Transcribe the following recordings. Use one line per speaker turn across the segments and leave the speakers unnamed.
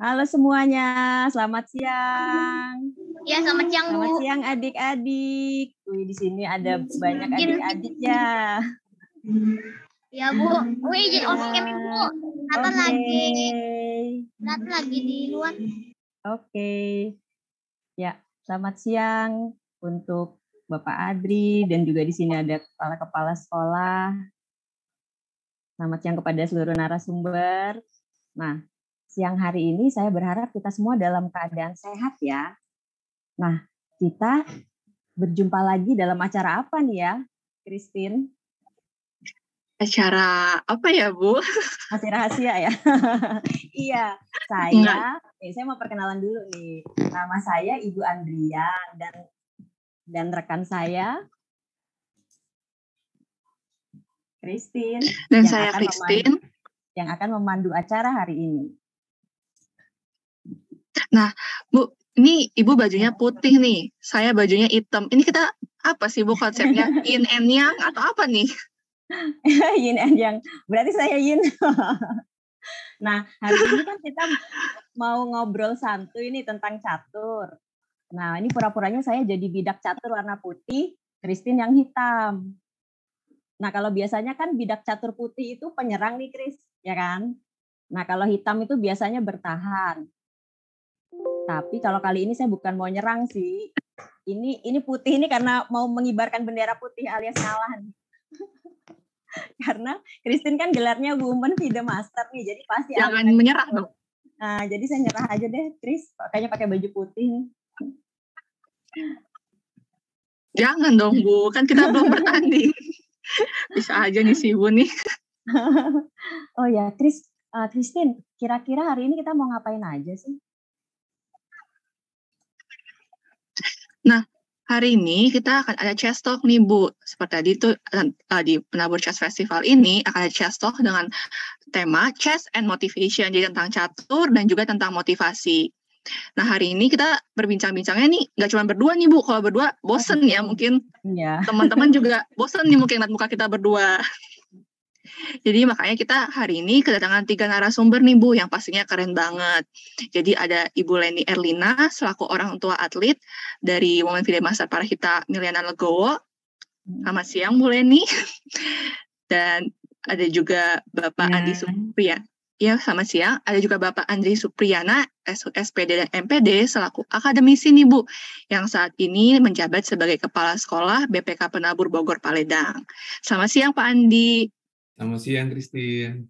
Halo semuanya, selamat siang.
Ya, selamat siang, Bu.
Selamat siang adik-adik. Wih, di sini ada banyak adik-adik ya.
Ya, Bu. Izin off cam ya, Bu. Nathan lagi di luar.
Oke. Ya, selamat siang untuk Bapak Adri dan juga di sini ada kepala-kepala sekolah. Selamat siang kepada seluruh narasumber. Nah, siang hari ini saya berharap kita semua dalam keadaan sehat ya. Nah, kita berjumpa lagi dalam acara apa nih ya, Christine?
Acara apa ya, Bu?
Masih rahasia ya? Iya, saya mau perkenalan dulu nih. Nama saya Ibu Andria dan rekan saya Christine.
Dan saya Christine.
Yang akan memandu acara hari ini.
Nah, Bu, ini Ibu bajunya putih nih. Saya bajunya hitam. Ini kita apa sih, Bu, konsepnya? Yin and Yang atau apa nih?
Yin and Yang. Berarti saya Yin. Nah, hari ini kan kita mau ngobrol santuy nih tentang catur. Nah, ini pura-puranya saya jadi bidak catur warna putih, Christine yang hitam. Nah, kalau biasanya kan bidak catur putih itu penyerang nih, Chris, ya kan? Nah, kalau hitam itu biasanya bertahan. Tapi kalau kali ini saya bukan mau nyerang sih. Ini putih ini karena mau mengibarkan bendera putih alias ngalah. Karena Christine kan gelarnya Women FIDE Master nih, jadi pasti
jangan menyerah dong.
Nah, jadi saya nyerah aja deh, Chris. Kayaknya pakai baju putih nih.
Jangan dong, Bu. Kan kita belum bertanding. Bisa aja nih si Ibu nih.
Oh ya, Christine, kira-kira hari ini kita mau ngapain aja sih?
Nah, hari ini kita akan ada chess talk nih, Bu. Seperti tadi tuh di Penabur Chess Festival ini akan ada chess talk dengan tema chess and motivation. Jadi tentang catur dan juga tentang motivasi. Nah, hari ini kita berbincang-bincangnya nih nggak cuma berdua nih, Bu. Kalau berdua bosen ya mungkin.
Ya.
Teman-teman juga bosen nih mungkin lihat muka kita berdua. Jadi makanya kita hari ini kedatangan 3 narasumber nih, Bu, yang pastinya keren banget. Jadi ada Ibu Leni Erlina selaku orang tua atlet dari Women FIDE Master Parahita Miliana Legowo. Selamat siang, Bu Leni. Dan ada juga Bapak Andi Supriya. Ya, selamat siang. Ada juga Bapak Andri Supriyana, SPD dan MPD, selaku akademisi nih, Bu, yang saat ini menjabat sebagai Kepala Sekolah BPK Penabur Bogor Paledang. Selamat siang, Pak Andi.
Selamat siang, Christine.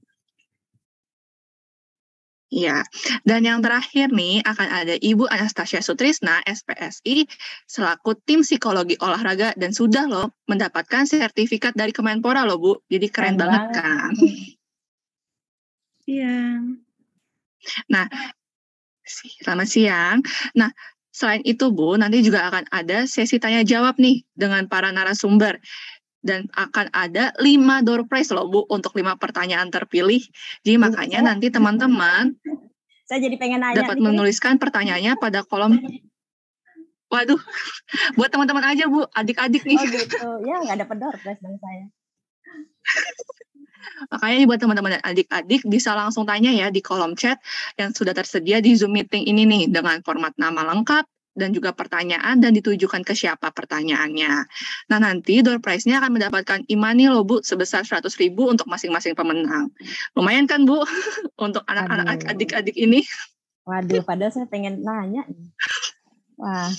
Ya, dan yang terakhir nih akan ada Ibu Anastasia Sutrisna, SPSI, selaku tim psikologi olahraga dan sudah loh mendapatkan sertifikat dari Kemenpora loh, Bu. Jadi keren banget kan?
Iya.
Nah, selamat siang. Nah, selain itu, Bu, nanti juga akan ada sesi tanya jawab nih dengan para narasumber. Dan akan ada 5 door prize loh, Bu, untuk 5 pertanyaan terpilih. Jadi makanya nanti teman-teman
saya jadi pengen nanya
dapat menuliskan pertanyaannya pada kolom. Waduh, buat teman-teman aja, Bu, adik-adik nih.
Oh gitu, ya nggak dapat door prize dong saya.
Makanya buat teman-teman dan adik-adik bisa langsung tanya ya di kolom chat yang sudah tersedia di Zoom meeting ini nih dengan format nama lengkap dan juga pertanyaan dan ditujukan ke siapa pertanyaannya. Nah, nanti door prize-nya akan mendapatkan imani loh, Bu, sebesar 100.000 untuk masing-masing pemenang. Lumayan kan, Bu, untuk anak-anak adik-adik ini?
Waduh, padahal saya pengen nanya. Wah,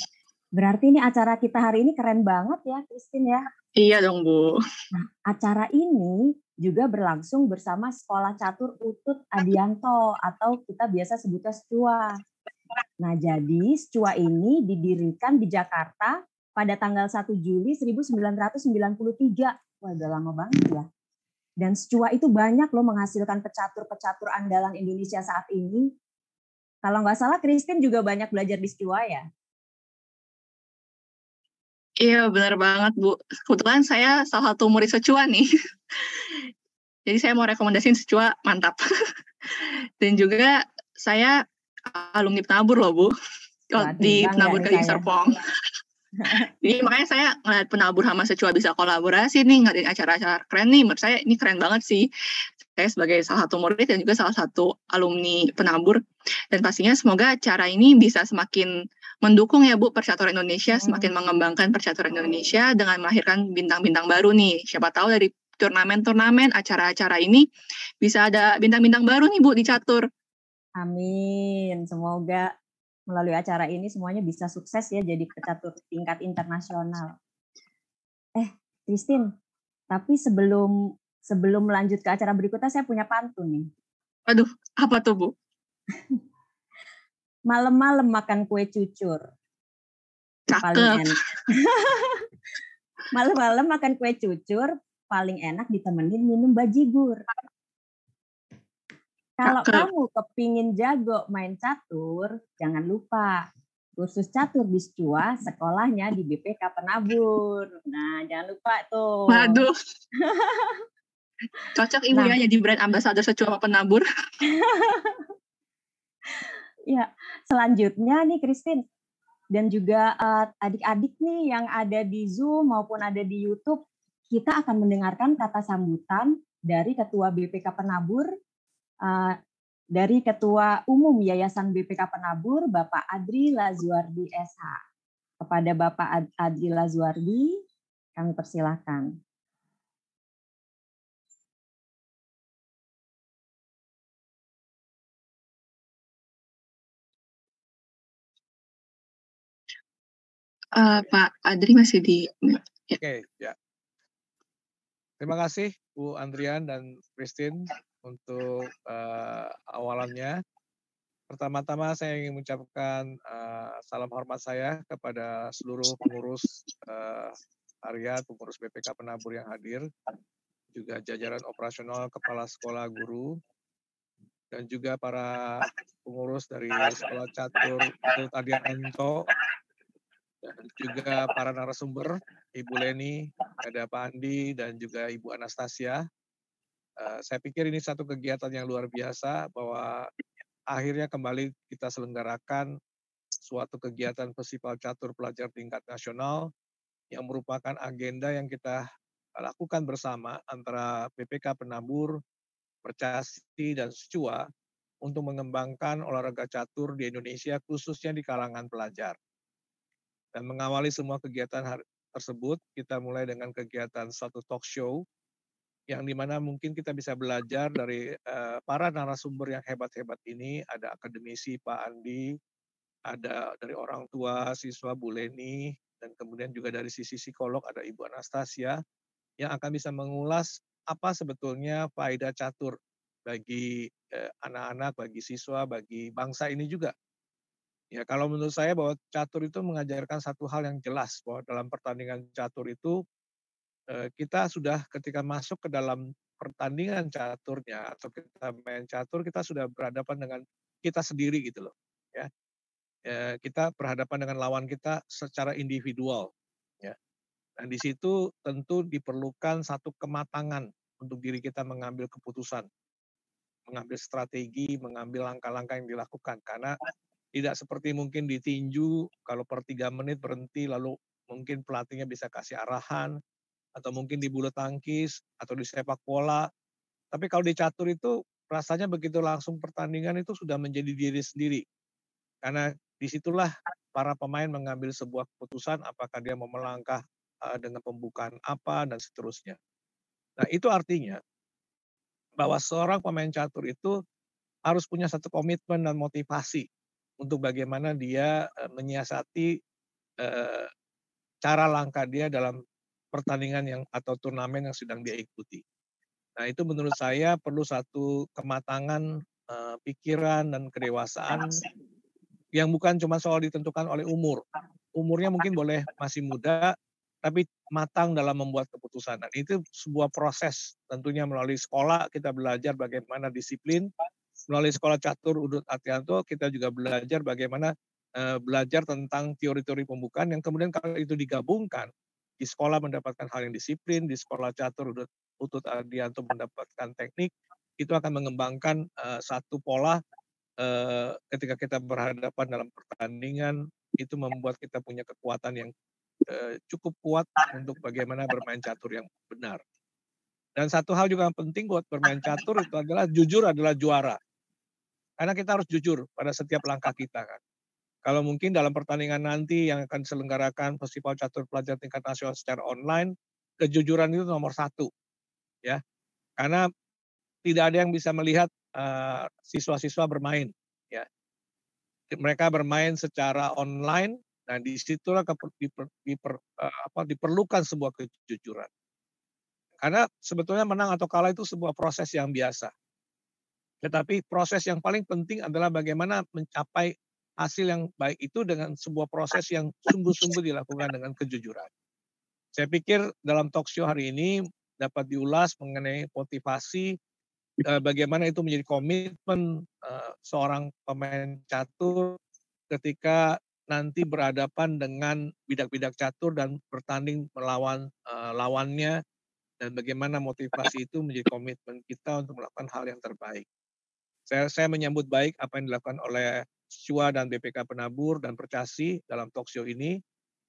berarti ini acara kita hari ini keren banget ya, Christine ya?
Iya dong, Bu.
Nah, acara ini juga berlangsung bersama Sekolah Catur Utut Adianto atau kita biasa sebutnya SCUA. Nah, jadi SCUA ini didirikan di Jakarta pada tanggal 1 Juli 1993. Wah, udah lama banget ya. Dan SCUA itu banyak loh menghasilkan pecatur-pecatur andalan Indonesia saat ini. Kalau nggak salah, Christine juga banyak belajar di SCUA ya?
Iya, benar banget, Bu. Kebetulan saya salah satu murid SCUA nih. Jadi saya mau rekomendasiin SCUA, mantap. Dan juga saya alumni Penabur loh, Bu. Di Penabur Kali Serpong. Jadi makanya saya ngeliat Penabur sama SCUA bisa kolaborasi nih, ngadain acara-acara keren nih. Menurut saya ini keren banget sih. saya sebagai salah satu murid dan juga salah satu alumni penabur. Dan pastinya semoga acara ini bisa semakin mendukung ya Bu percaturan Indonesia, semakin mengembangkan percaturan Indonesia dengan melahirkan bintang-bintang baru nih. Siapa tahu dari turnamen-turnamen, acara-acara ini bisa ada bintang-bintang baru nih Bu di catur.
Amin. Semoga melalui acara ini semuanya bisa sukses ya jadi pecatur tingkat internasional. Christine, tapi sebelum lanjut ke acara berikutnya saya punya pantun nih.
Aduh, apa tuh Bu?
Malam-malam makan kue cucur. Paling
Cakep.
enak. Malam-malam makan kue cucur, paling enak ditemenin minum bajigur. Kalau
Cakep.
kamu kepingin jago main catur, jangan lupa kursus catur Biscua sekolahnya di BPK Penabur. Nah, jangan lupa tuh.
Waduh. Cocok Ibu ya jadi brand ambassador Secua Penabur.
Ya, selanjutnya nih Christine dan juga adik-adik nih yang ada di Zoom maupun ada di YouTube, kita akan mendengarkan kata sambutan dari Ketua BPK Penabur, dari Ketua Umum Yayasan BPK Penabur, Bapak Adri Lazuardi SH. Kepada Bapak Adri Lazuardi, kami persilahkan.
Pak Adri masih di...
Oke, ya. Terima kasih Bu Andrian dan Christine untuk awalannya. Pertama-tama saya ingin mengucapkan salam hormat saya kepada seluruh pengurus harian, pengurus BPK Penabur yang hadir, juga jajaran operasional, kepala sekolah, guru, dan juga para pengurus dari Sekolah Catur Utut Adianto, dan juga para narasumber, Ibu Leni, ada Pak Andi, dan juga Ibu Anastasia. Saya pikir ini satu kegiatan yang luar biasa, bahwa akhirnya kembali kita selenggarakan suatu kegiatan Festival Catur Pelajar Tingkat Nasional, yang merupakan agenda yang kita lakukan bersama antara BPK Penabur, Percasi, dan Secua, untuk mengembangkan olahraga catur di Indonesia, khususnya di kalangan pelajar. Dan mengawali semua kegiatan tersebut, kita mulai dengan kegiatan satu talk show, yang dimana mungkin kita bisa belajar dari para narasumber yang hebat-hebat ini. Ada akademisi Pak Andi, ada dari orang tua siswa Bu Leni, dan kemudian juga dari sisi psikolog ada Ibu Anastasia, yang akan bisa mengulas apa sebetulnya faedah catur bagi anak-anak, bagi siswa, bagi bangsa ini juga. Ya, kalau menurut saya bahwa catur itu mengajarkan satu hal yang jelas, bahwa dalam pertandingan catur itu kita sudah ketika masuk ke dalam pertandingan caturnya atau kita main catur, kita sudah berhadapan dengan kita sendiri gitu loh. Ya, kita berhadapan dengan lawan kita secara individual. Ya, dan di situ tentu diperlukan satu kematangan untuk diri kita mengambil keputusan, mengambil strategi, mengambil langkah-langkah yang dilakukan. Karena tidak seperti mungkin di tinju, kalau per 3 menit berhenti, lalu mungkin pelatihnya bisa kasih arahan, atau mungkin di bulu tangkis, atau di sepak bola. Tapi kalau di catur itu, rasanya begitu langsung pertandingan itu sudah menjadi diri sendiri. Karena disitulah para pemain mengambil sebuah keputusan, apakah dia mau melangkah dengan pembukaan apa, dan seterusnya. Nah, itu artinya bahwa seorang pemain catur itu harus punya satu komitmen dan motivasi untuk bagaimana dia menyiasati cara langkah dia dalam pertandingan yang atau turnamen yang sedang dia ikuti. Nah, itu menurut saya perlu satu kematangan pikiran dan kedewasaan yang bukan cuma soal ditentukan oleh umur. Umurnya mungkin boleh masih muda, tapi matang dalam membuat keputusan. Dan itu sebuah proses, tentunya melalui sekolah kita belajar bagaimana disiplin, melalui sekolah catur Udut Atianto kita juga belajar bagaimana belajar tentang teori-teori pembukaan, yang kemudian kalau itu digabungkan, di sekolah mendapatkan hal yang disiplin, di sekolah catur Udut Atianto mendapatkan teknik, itu akan mengembangkan satu pola ketika kita berhadapan dalam pertandingan, itu membuat kita punya kekuatan yang cukup kuat untuk bagaimana bermain catur yang benar. Dan satu hal juga yang penting buat bermain catur itu adalah jujur adalah juara. Karena kita harus jujur pada setiap langkah kita kan. Kalau mungkin dalam pertandingan nanti yang akan diselenggarakan Festival Catur Pelajar Tingkat Nasional secara online, kejujuran itu nomor 1 ya. Karena tidak ada yang bisa melihat siswa-siswa bermain ya. Mereka bermain secara online dan disitulah diperlukan sebuah kejujuran. Karena sebetulnya menang atau kalah itu sebuah proses yang biasa. Tetapi proses yang paling penting adalah bagaimana mencapai hasil yang baik itu dengan sebuah proses yang sungguh-sungguh dilakukan dengan kejujuran. Saya pikir dalam talk show hari ini dapat diulas mengenai motivasi, bagaimana itu menjadi komitmen seorang pemain catur ketika nanti berhadapan dengan bidak-bidak catur dan bertanding melawan lawannya, dan bagaimana motivasi itu menjadi komitmen kita untuk melakukan hal yang terbaik. Saya menyambut baik apa yang dilakukan oleh SISWA dan BPK Penabur dan Percasi dalam talk show ini,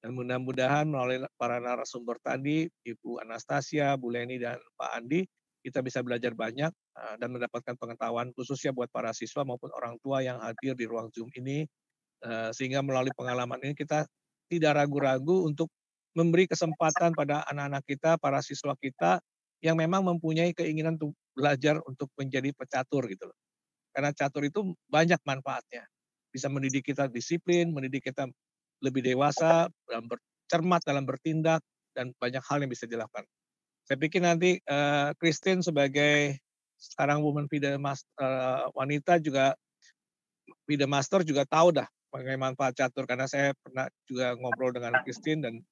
dan mudah-mudahan melalui para narasumber tadi, Ibu Anastasia, Bu Leni, dan Pak Andi, kita bisa belajar banyak dan mendapatkan pengetahuan khususnya buat para siswa maupun orang tua yang hadir di ruang Zoom ini, sehingga melalui pengalaman ini kita tidak ragu-ragu untuk memberi kesempatan pada anak-anak kita, para siswa kita yang memang mempunyai keinginan untuk belajar untuk menjadi pecatur gitu loh. Karena catur itu banyak manfaatnya. Bisa mendidik kita disiplin, mendidik kita lebih dewasa, dalam cermat dalam bertindak, dan banyak hal yang bisa dilakukan. Saya pikir nanti Christine sebagai sekarang Women FIDE wanita juga, FIDE Master juga tahu dah mengenai manfaat catur, karena saya pernah juga ngobrol dengan Christine dan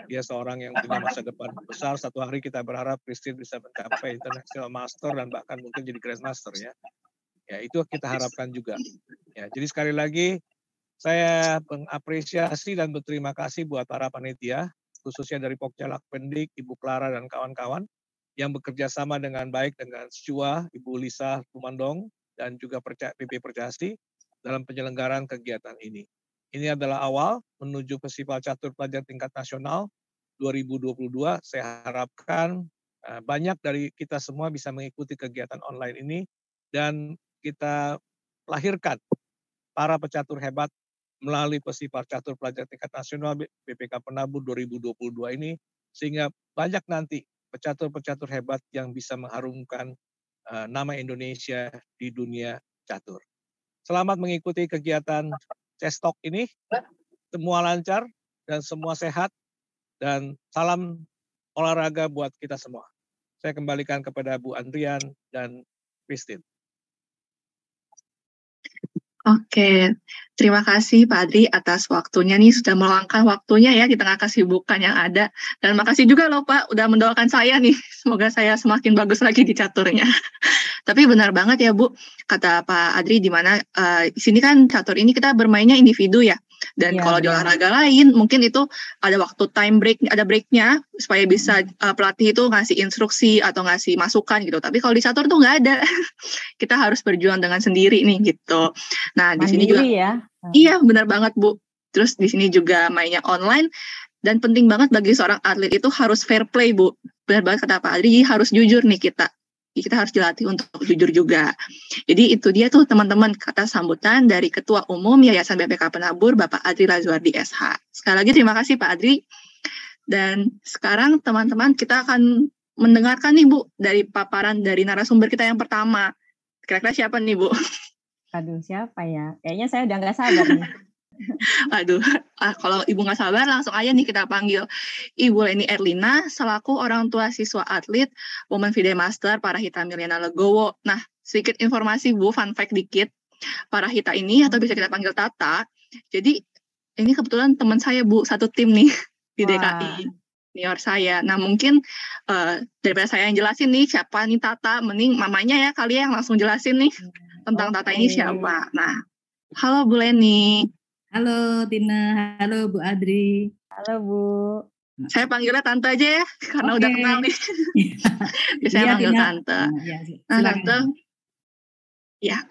dia seorang yang punya masa depan besar. Satu hari kita berharap Christine bisa mencapai International Master dan bahkan mungkin jadi Grandmaster ya. Ya, itu kita harapkan juga. Ya, jadi sekali lagi saya mengapresiasi dan berterima kasih buat para panitia, khususnya dari Pokjalak Pendik, Ibu Clara dan kawan-kawan yang bekerja sama dengan baik dengan SISWA, Ibu Lisa Kumandong, dan juga PP Percasi dalam penyelenggaraan kegiatan ini. Ini adalah awal menuju Festival Catur Pelajar Tingkat Nasional 2022. Saya harapkan banyak dari kita semua bisa mengikuti kegiatan online ini dan kita lahirkan para pecatur hebat melalui Festival Catur Pelajar Tingkat Nasional BPK Penabur 2022 ini, sehingga banyak nanti pecatur-pecatur hebat yang bisa mengharumkan nama Indonesia di dunia catur. Selamat mengikuti kegiatan CESTOK ini, semua lancar dan semua sehat, dan salam olahraga buat kita semua. Saya kembalikan kepada Bu Andrian dan Christine.
Oke, terima kasih Pak Adri atas waktunya nih, sudah meluangkan waktunya ya di tengah kesibukan yang ada. Dan makasih juga loh Pak, udah mendoakan saya nih, semoga saya semakin bagus lagi di caturnya. Tapi benar banget ya Bu, kata Pak Adri, di mana di sini kan catur ini kita bermainnya individu ya. Dan kalau di olahraga lain mungkin itu ada waktu time break, ada breaknya supaya bisa pelatih itu ngasih instruksi atau ngasih masukan gitu. Tapi kalau di catur tuh nggak ada, kita harus berjuang dengan sendiri nih gitu. Nah di sini juga,
ya.
Iya benar banget Bu. Terus di sini juga mainnya online, dan penting banget bagi seorang atlet itu harus fair play Bu. Benar banget kata Pak Adri, harus jujur nih kita harus dilatih untuk jujur juga. Jadi itu dia tuh teman-teman kata sambutan dari Ketua Umum Yayasan BPK Penabur Bapak Adri Lazuardi SH. Sekali lagi terima kasih Pak Adri. Dan sekarang teman-teman kita akan mendengarkan nih Bu dari paparan dari narasumber kita yang pertama. Kira-kira siapa nih Bu?
Aduh siapa ya? Kayaknya saya udah nggak sabar nih.
Aduh, kalau Ibu nggak sabar langsung aja nih kita panggil Ibu Leni Erlina selaku orang tua siswa atlet Women FIDE Master Parahita Miliana Legowo. Nah, sedikit informasi Bu, fun fact dikit. Parahita ini atau bisa kita panggil Tata. Jadi ini kebetulan teman saya Bu, satu tim nih di DKI senior saya. Nah mungkin daripada saya yang jelasin nih siapa nih Tata, mending mamanya ya kali ya yang langsung jelasin nih tentang Tata ini siapa. Nah, halo Bu Leni.
Halo Tina, halo Bu Adri.
Halo Bu.
Saya panggilnya Tante aja ya, karena udah kenal nih. Biasanya panggil Tina. Tante. Nah Tante, ya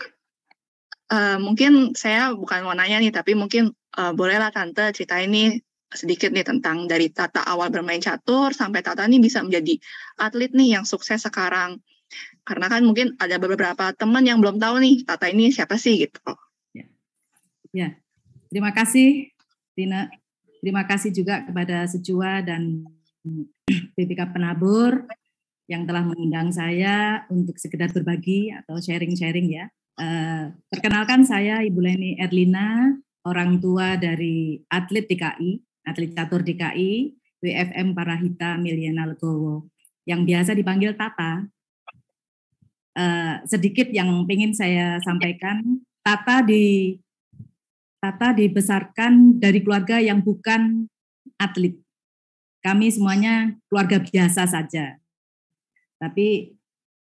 mungkin saya bukan mau nanya nih, tapi mungkin bolehlah Tante ceritain nih sedikit nih tentang dari Tata awal bermain catur sampai Tata nih bisa menjadi atlet nih yang sukses sekarang. Karena kan mungkin ada beberapa teman yang belum tahu nih Tata ini siapa sih gitu.
Ya, terima kasih Tina. Terima kasih juga kepada Sejua dan BPK Penabur yang telah mengundang saya untuk sekedar berbagi atau sharing-sharing ya. Perkenalkan saya Ibu Leni Erlina, orang tua dari atlet DKI, atlet catur DKI, WFM Parahita Milyana Legowo, yang biasa dipanggil Tata. Sedikit yang ingin saya sampaikan, Tata dibesarkan dari keluarga yang bukan atlet. Kami semuanya keluarga biasa saja. Tapi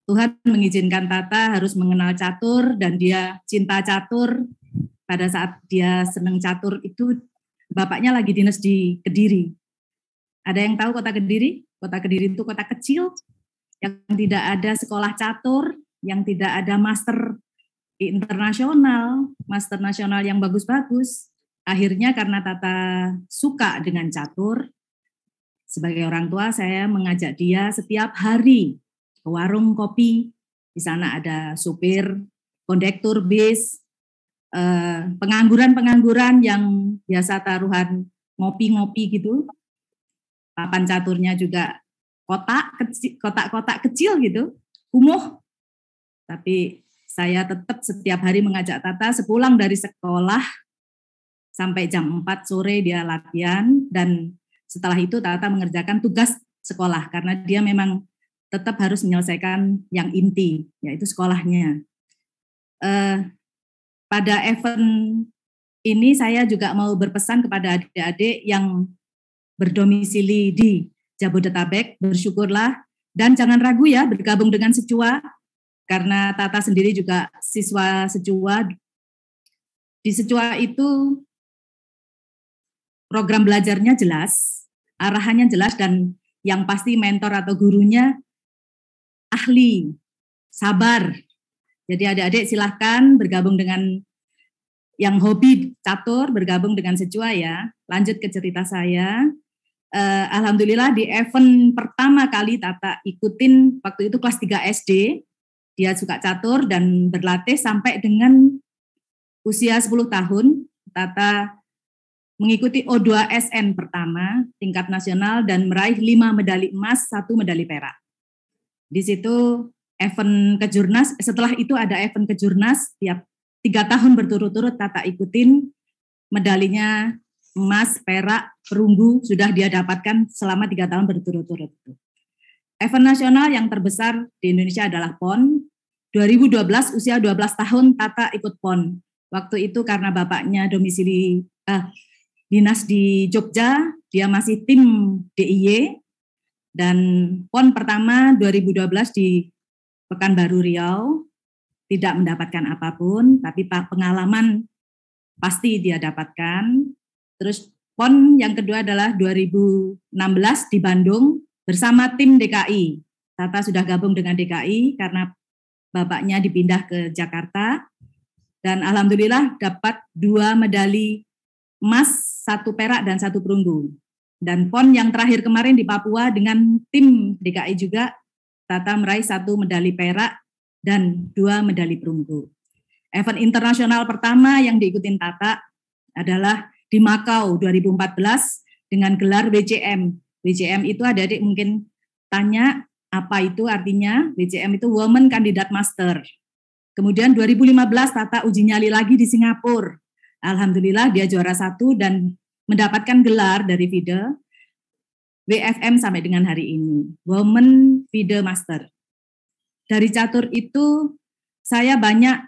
Tuhan mengizinkan Tata harus mengenal catur dan dia cinta catur. Pada saat dia senang catur itu bapaknya lagi dinas di Kediri. Ada yang tahu kota Kediri? Kota Kediri itu kota kecil yang tidak ada sekolah catur, yang tidak ada master internasional, master nasional yang bagus-bagus. Akhirnya karena Tata suka dengan catur, sebagai orang tua saya mengajak dia setiap hari ke warung kopi. Di sana ada supir, kondektur bis, pengangguran-pengangguran yang biasa taruhan ngopi-ngopi gitu. Papan caturnya juga kotak-kotak kecil gitu, kumuh. Tapi saya tetap setiap hari mengajak Tata sepulang dari sekolah sampai jam 4 sore dia latihan, dan setelah itu Tata mengerjakan tugas sekolah karena dia memang tetap harus menyelesaikan yang inti, yaitu sekolahnya. Pada event ini saya juga mau berpesan kepada adik-adik yang berdomisili di Jabodetabek, bersyukurlah dan jangan ragu ya bergabung dengan Sejua, karena Tata sendiri juga siswa Sejua. Di Sejua itu program belajarnya jelas, arahannya jelas, dan yang pasti mentor atau gurunya ahli, sabar. Jadi adik-adik silahkan bergabung dengan yang hobi catur, bergabung dengan Sejua ya. Lanjut ke cerita saya. Alhamdulillah di event pertama kali Tata ikutin waktu itu kelas 3 SD. Dia suka catur dan berlatih sampai dengan usia 10 tahun. Tata mengikuti O2SN pertama, tingkat nasional, dan meraih 5 medali emas, 1 medali perak. Di situ event kejurnas, setelah itu ada event kejurnas, tiap 3 tahun berturut-turut Tata ikutin, medalinya emas, perak, perunggu, sudah dia dapatkan selama 3 tahun berturut-turut. Event nasional yang terbesar di Indonesia adalah PON. 2012 usia 12 tahun Tata ikut PON. Waktu itu karena bapaknya domisili dinas di Jogja, dia masih tim DIY, dan PON pertama 2012 di Pekanbaru Riau, tidak mendapatkan apapun, tapi pengalaman pasti dia dapatkan. Terus PON yang kedua adalah 2016 di Bandung bersama tim DKI. Tata sudah gabung dengan DKI karena bapaknya dipindah ke Jakarta, dan alhamdulillah dapat 2 medali emas, 1 perak dan 1 perunggu. Dan PON yang terakhir kemarin di Papua dengan tim DKI juga, Tata meraih 1 medali perak dan 2 medali perunggu. Event internasional pertama yang diikutin Tata adalah di Makau 2014 dengan gelar WCM. WCM itu adik-adik mungkin tanya apa itu artinya. WCM itu Women Candidate Master. Kemudian 2015 Tata uji nyali lagi di Singapura. Alhamdulillah dia juara 1 dan mendapatkan gelar dari FIDE WFM sampai dengan hari ini, Women FIDE Master. Dari catur itu saya banyak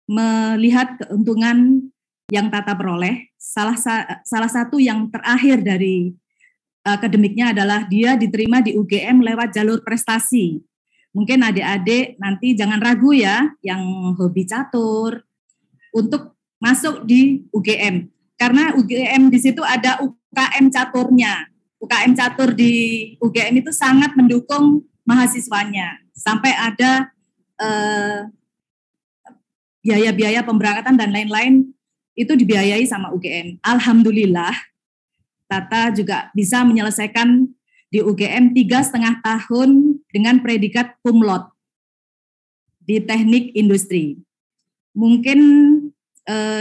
melihat keuntungan yang Tata peroleh. Salah satu yang terakhir dari akademiknya adalah dia diterima di UGM lewat jalur prestasi. Mungkin adik-adik nanti jangan ragu ya yang hobi catur untuk masuk di UGM. Karena UGM di situ ada UKM caturnya. UKM catur di UGM itu sangat mendukung mahasiswanya. Sampai ada biaya-biaya pemberangkatan dan lain-lain itu dibiayai sama UGM. Alhamdulillah Tata juga bisa menyelesaikan di UGM 3,5 tahun dengan predikat cum laude di teknik industri. Mungkin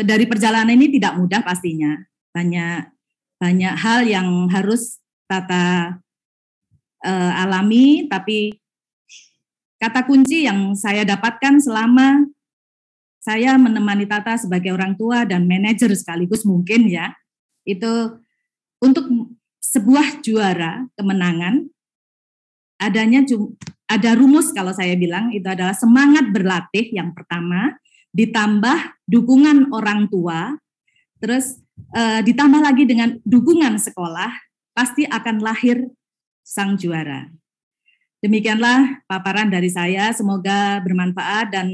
dari perjalanan ini tidak mudah pastinya. Banyak hal yang harus Tata alami, tapi kata kunci yang saya dapatkan selama saya menemani Tata sebagai orang tua dan manajer sekaligus mungkin ya, itu untuk sebuah juara kemenangan ada rumus kalau saya bilang itu adalah semangat berlatih yang pertama, ditambah dukungan orang tua, terus ditambah lagi dengan dukungan sekolah, pasti akan lahir sang juara. Demikianlah paparan dari saya, semoga bermanfaat dan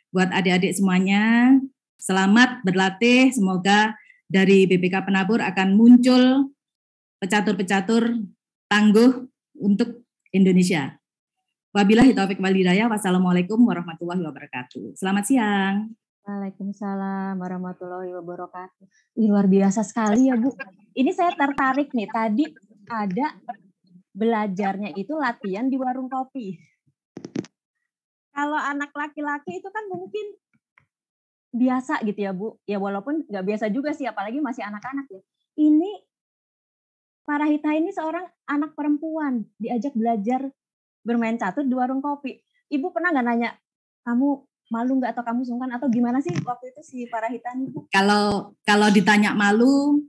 buat adik-adik semuanya, selamat berlatih, semoga dari BPK Penabur akan muncul pecatur-pecatur tangguh untuk Indonesia. Wabillahi taufik wal hidayah, wassalamualaikum warahmatullahi wabarakatuh. Selamat siang.
Waalaikumsalam warahmatullahi wabarakatuh. Luar biasa sekali ya Bu. Ini saya tertarik nih, tadi ada belajarnya itu latihan di warung kopi. Kalau anak laki-laki itu kan mungkin biasa gitu ya Bu. Ya walaupun nggak biasa juga sih, apalagi masih anak-anak ya. Ini Farahita ini seorang anak perempuan diajak belajar bermain catur di warung kopi. Ibu pernah nggak nanya, kamu malu nggak atau kamu sungkan atau gimana sih waktu itu si Farahita ini Bu?
Kalau ditanya malu,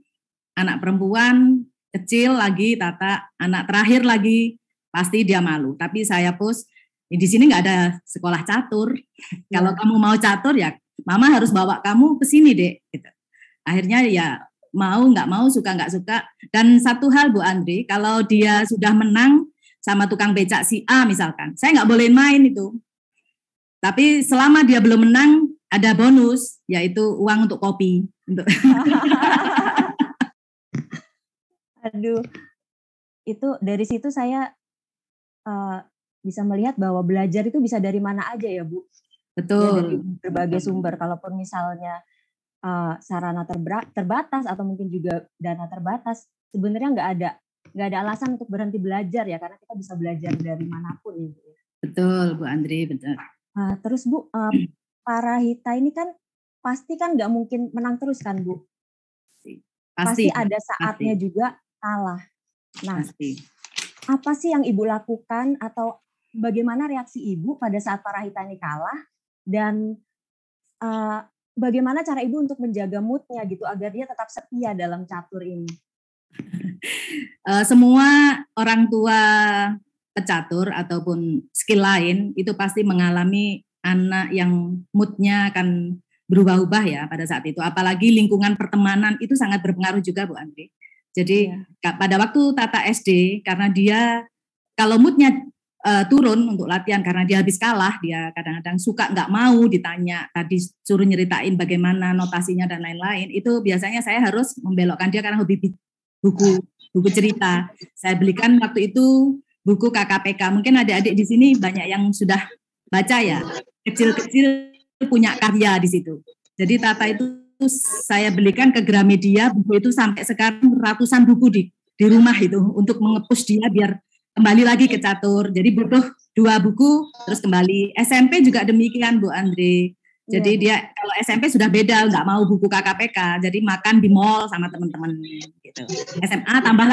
anak perempuan kecil lagi, Tata anak terakhir lagi, pasti dia malu. Tapi saya di sini nggak ada sekolah catur. Kalau kamu mau catur ya, Mama harus bawa kamu ke sini dek. Gitu. Akhirnya ya mau nggak mau, suka nggak suka. Dan satu hal Bu Andri, kalau dia sudah menang sama tukang becak si A misalkan, saya nggak bolehin main itu. Tapi selama dia belum menang, ada bonus, yaitu uang untuk kopi.
Aduh, itu dari situ saya bisa melihat bahwa belajar itu bisa dari mana aja ya Bu.
Betul.
Ya, dari berbagai sumber. Kalaupun misalnya sarana terbatas atau mungkin juga dana terbatas, sebenarnya nggak ada alasan untuk berhenti belajar ya, karena kita bisa belajar dari manapun ya Bu.
Betul Bu Andri, betul.
Terus Bu, Farahita ini kan pasti kan nggak mungkin menang terus kan Bu? Pasti ada saatnya juga kalah. Nah, apa sih yang Ibu lakukan atau bagaimana reaksi Ibu pada saat Farahita ini kalah dan bagaimana cara Ibu untuk menjaga moodnya gitu agar dia tetap setia dalam catur ini?
Semua orang tua pecatur ataupun skill lain itu pasti mengalami anak yang moodnya akan berubah-ubah ya pada saat itu. Apalagi lingkungan pertemanan itu sangat berpengaruh juga Bu Andri. Jadi pada waktu Tata SD, karena dia kalau moodnya turun untuk latihan karena dia habis kalah, dia kadang-kadang suka nggak mau ditanya, tadi suruh nyeritain bagaimana notasinya dan lain-lain, itu biasanya saya harus membelokkan dia karena hobi buku cerita. Saya belikan waktu itu buku KKPK. Mungkin adik-adik di sini banyak yang sudah baca ya, kecil-kecil punya karya di situ. Jadi Tata itu saya belikan ke Gramedia, buku itu sampai sekarang ratusan buku di rumah itu untuk mengepush dia biar kembali lagi ke catur. Jadi butuh 2 buku terus kembali. SMP juga demikian Bu Andri. Jadi dia kalau SMP sudah beda, nggak mau buku KKPK, jadi makan di mall sama teman-teman gitu. SMA tambah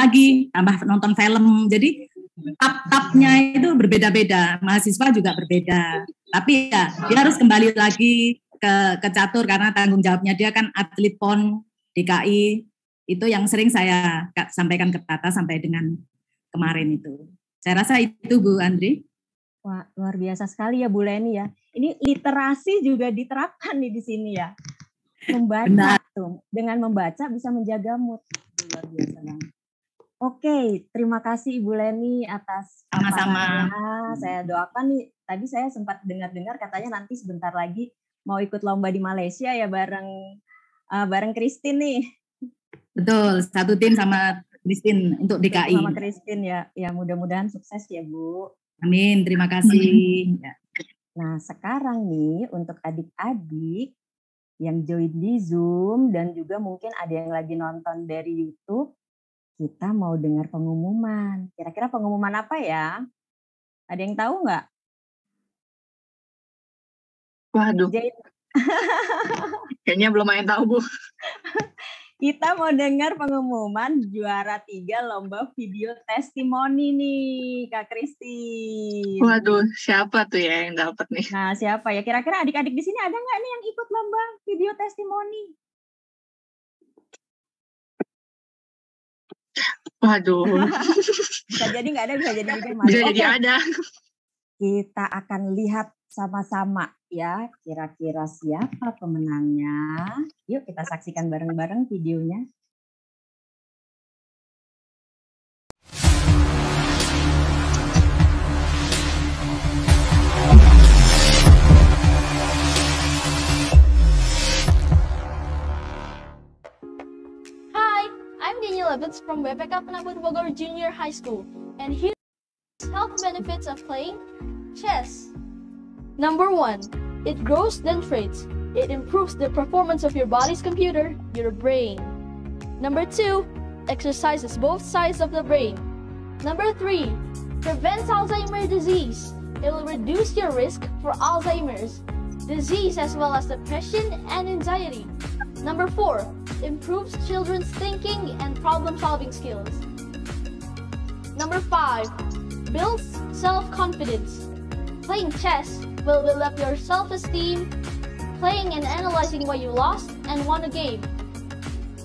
nonton film. Jadi tab-tabnya itu berbeda-beda. Mahasiswa juga berbeda. Tapi ya dia harus kembali lagi ke catur karena tanggung jawabnya dia kan atlet PON DKI. Itu yang sering saya sampaikan ke Tata sampai dengan kemarin itu. Saya rasa itu Bu Andri.
Wah, luar biasa sekali ya Bu Leni ya. Ini literasi juga diterapkan nih di sini ya. Membaca tuh. Dengan membaca bisa menjaga mood. Luar biasa banget. Oke, terima kasih Ibu Leni atas
sama-sama.
Saya doakan nih, tadi saya sempat dengar-dengar katanya nanti sebentar lagi mau ikut lomba di Malaysia ya bareng Christine nih.
Betul, satu tim sama Christine untuk DKI.
Sama Christine ya. Ya mudah-mudahan sukses ya Bu.
Amin, terima kasih.
Nah, sekarang nih untuk adik-adik yang join di Zoom dan juga mungkin ada yang lagi nonton dari YouTube, kita mau dengar pengumuman. Kira-kira pengumuman apa ya? Ada yang tahu nggak?
Waduh,
Jadi,
kayaknya belum ada yang tahu, Bu.
kita mau dengar pengumuman juara 3 lomba video testimoni nih, Kak Christine.
Waduh, siapa tuh ya yang dapat nih?
Nah, siapa ya? Kira-kira adik-adik di sini ada nggak nih yang ikut lomba video testimoni?
Waduh,
Bisa jadi nggak ada, bisa jadi juga
bisa
masuk.
jadi
Oke,
ada.
kita akan lihat sama-sama ya, kira-kira siapa pemenangnya. Yuk kita saksikan bareng-bareng videonya.
Hi, I'm Daniel Evans from BPK Penabur Bogor Junior High School, and here are health benefits of playing chess. Number 1, it grows dendrites. It improves the performance of your body's computer, your brain. Number 2, exercises both sides of the brain. Number 3, prevents Alzheimer's disease. It will reduce your risk for Alzheimer's disease as well as depression and anxiety. Number 4, improves children's thinking and problem-solving skills. Number 5, builds self-confidence. Playing chess will build up your self-esteem, playing and analyzing what you lost and won a game.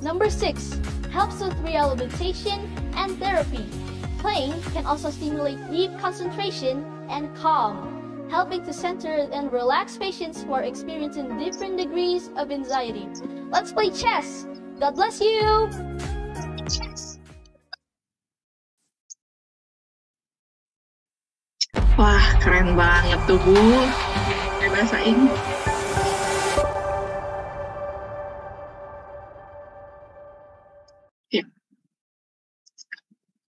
Number 6, helps with rehabilitation and therapy. Playing can also stimulate deep concentration and calm, helping to center and relax patients who are experiencing different degrees of anxiety. Let's play chess! God bless you!
Wah, keren banget tuh, Bu. Pakai bahasa Inggris. Ya,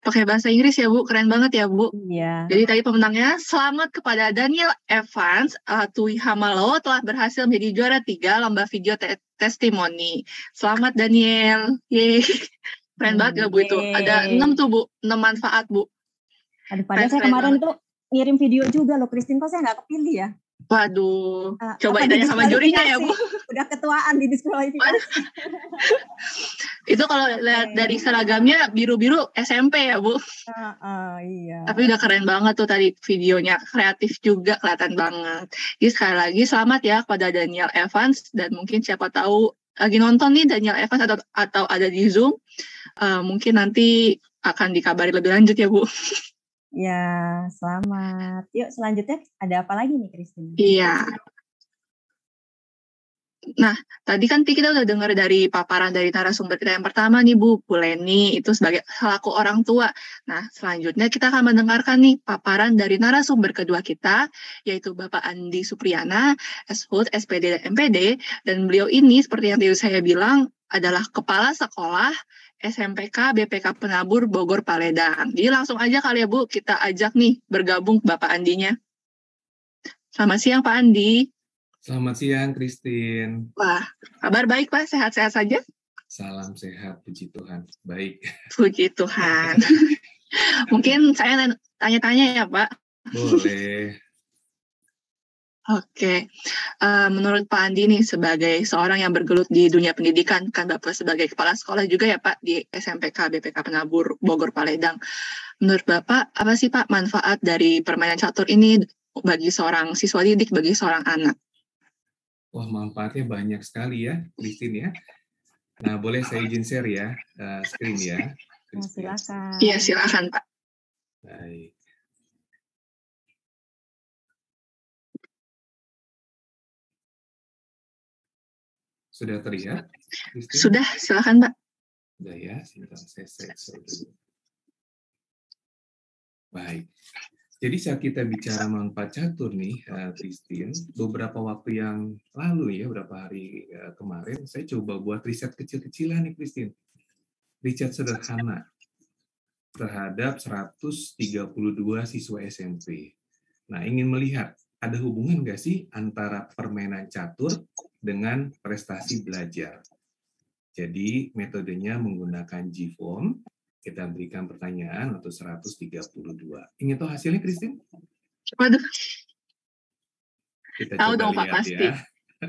pakai bahasa Inggris ya, Bu. Keren banget ya, Bu.
Iya.
Jadi tadi pemenangnya selamat kepada Daniel Evans Tui Hamalo telah berhasil menjadi juara 3 lomba video testimoni. Selamat Daniel. Yeay. Keren banget gak, Bu, itu? Ada 6 tuh, Bu. 6 manfaat, Bu.
Aduh, padahal saya
Keren
kemarin
banget.
tuh ngirim video juga loh, Christine. Kok saya nggak kepilih ya?
Waduh. Coba
Apa
ditanya sama jurinya ya, Bu.
Udah ketuaan di diskualifikasi.
Itu kalau lihat dari seragamnya biru-biru SMP ya, Bu.
Iya.
Tapi udah keren banget tuh tadi videonya. Kreatif juga, kelihatan banget. Jadi sekali lagi selamat ya kepada Daniel Evans. Dan mungkin siapa tahu lagi nonton nih Daniel Evans atau ada di Zoom. Mungkin nanti akan dikabari lebih lanjut ya, Bu.
Ya, selamat. Yuk selanjutnya ada apa lagi nih, Christine?
Iya. Nah, tadi kan kita udah dengar dari paparan dari narasumber kita yang pertama nih, Bu Leni, itu sebagai selaku orang tua. Nah, selanjutnya kita akan mendengarkan nih paparan dari narasumber kedua kita, yaitu Bapak Andi Supriyana, SHUT, SPD, dan MPD. Dan beliau ini, seperti yang tadi saya bilang, adalah Kepala Sekolah SMPK BPK Penabur Bogor Paledang. Jadi langsung aja kali ya, Bu, kita ajak nih bergabung Bapak Andinya. Selamat siang, Pak Andi.
Selamat siang, Christine.
Wah, kabar baik, Pak? Sehat-sehat saja?
Salam sehat, puji Tuhan. Baik.
Puji Tuhan. Mungkin saya tanya-tanya ya, Pak?
Boleh.
Oke. Menurut Pak Andi nih, sebagai seorang yang bergelut di dunia pendidikan, kan Bapak sebagai kepala sekolah juga ya, Pak, di SMPK BPK Penabur Bogor Paledang. Menurut Bapak, apa sih, Pak, manfaat dari permainan catur ini bagi seorang siswa didik, bagi seorang anak?
Wah, manfaatnya banyak sekali ya, Christine ya. Nah, boleh saya izin share ya, screen ya.
Silakan.
Iya, silakan, Pak.
Baik. Sudah terlihat, Christine?
Sudah, silakan, Pak.
Sudah ya, sebentar saya share dulu. Baik. Jadi saat kita bicara manfaat catur nih, Christine, beberapa waktu yang lalu ya, beberapa hari kemarin, saya coba buat riset kecil-kecilan nih, Christine. Riset sederhana terhadap 132 siswa SMP. Nah, ingin melihat ada hubungan nggak sih antara permainan catur dengan prestasi belajar. Jadi metodenya menggunakan GFOAM, kita berikan pertanyaan untuk 132. Ingin tahu hasilnya, Christine?
Waduh,
Kita
tahu
coba
dong Pak
lihat
pasti.
ya.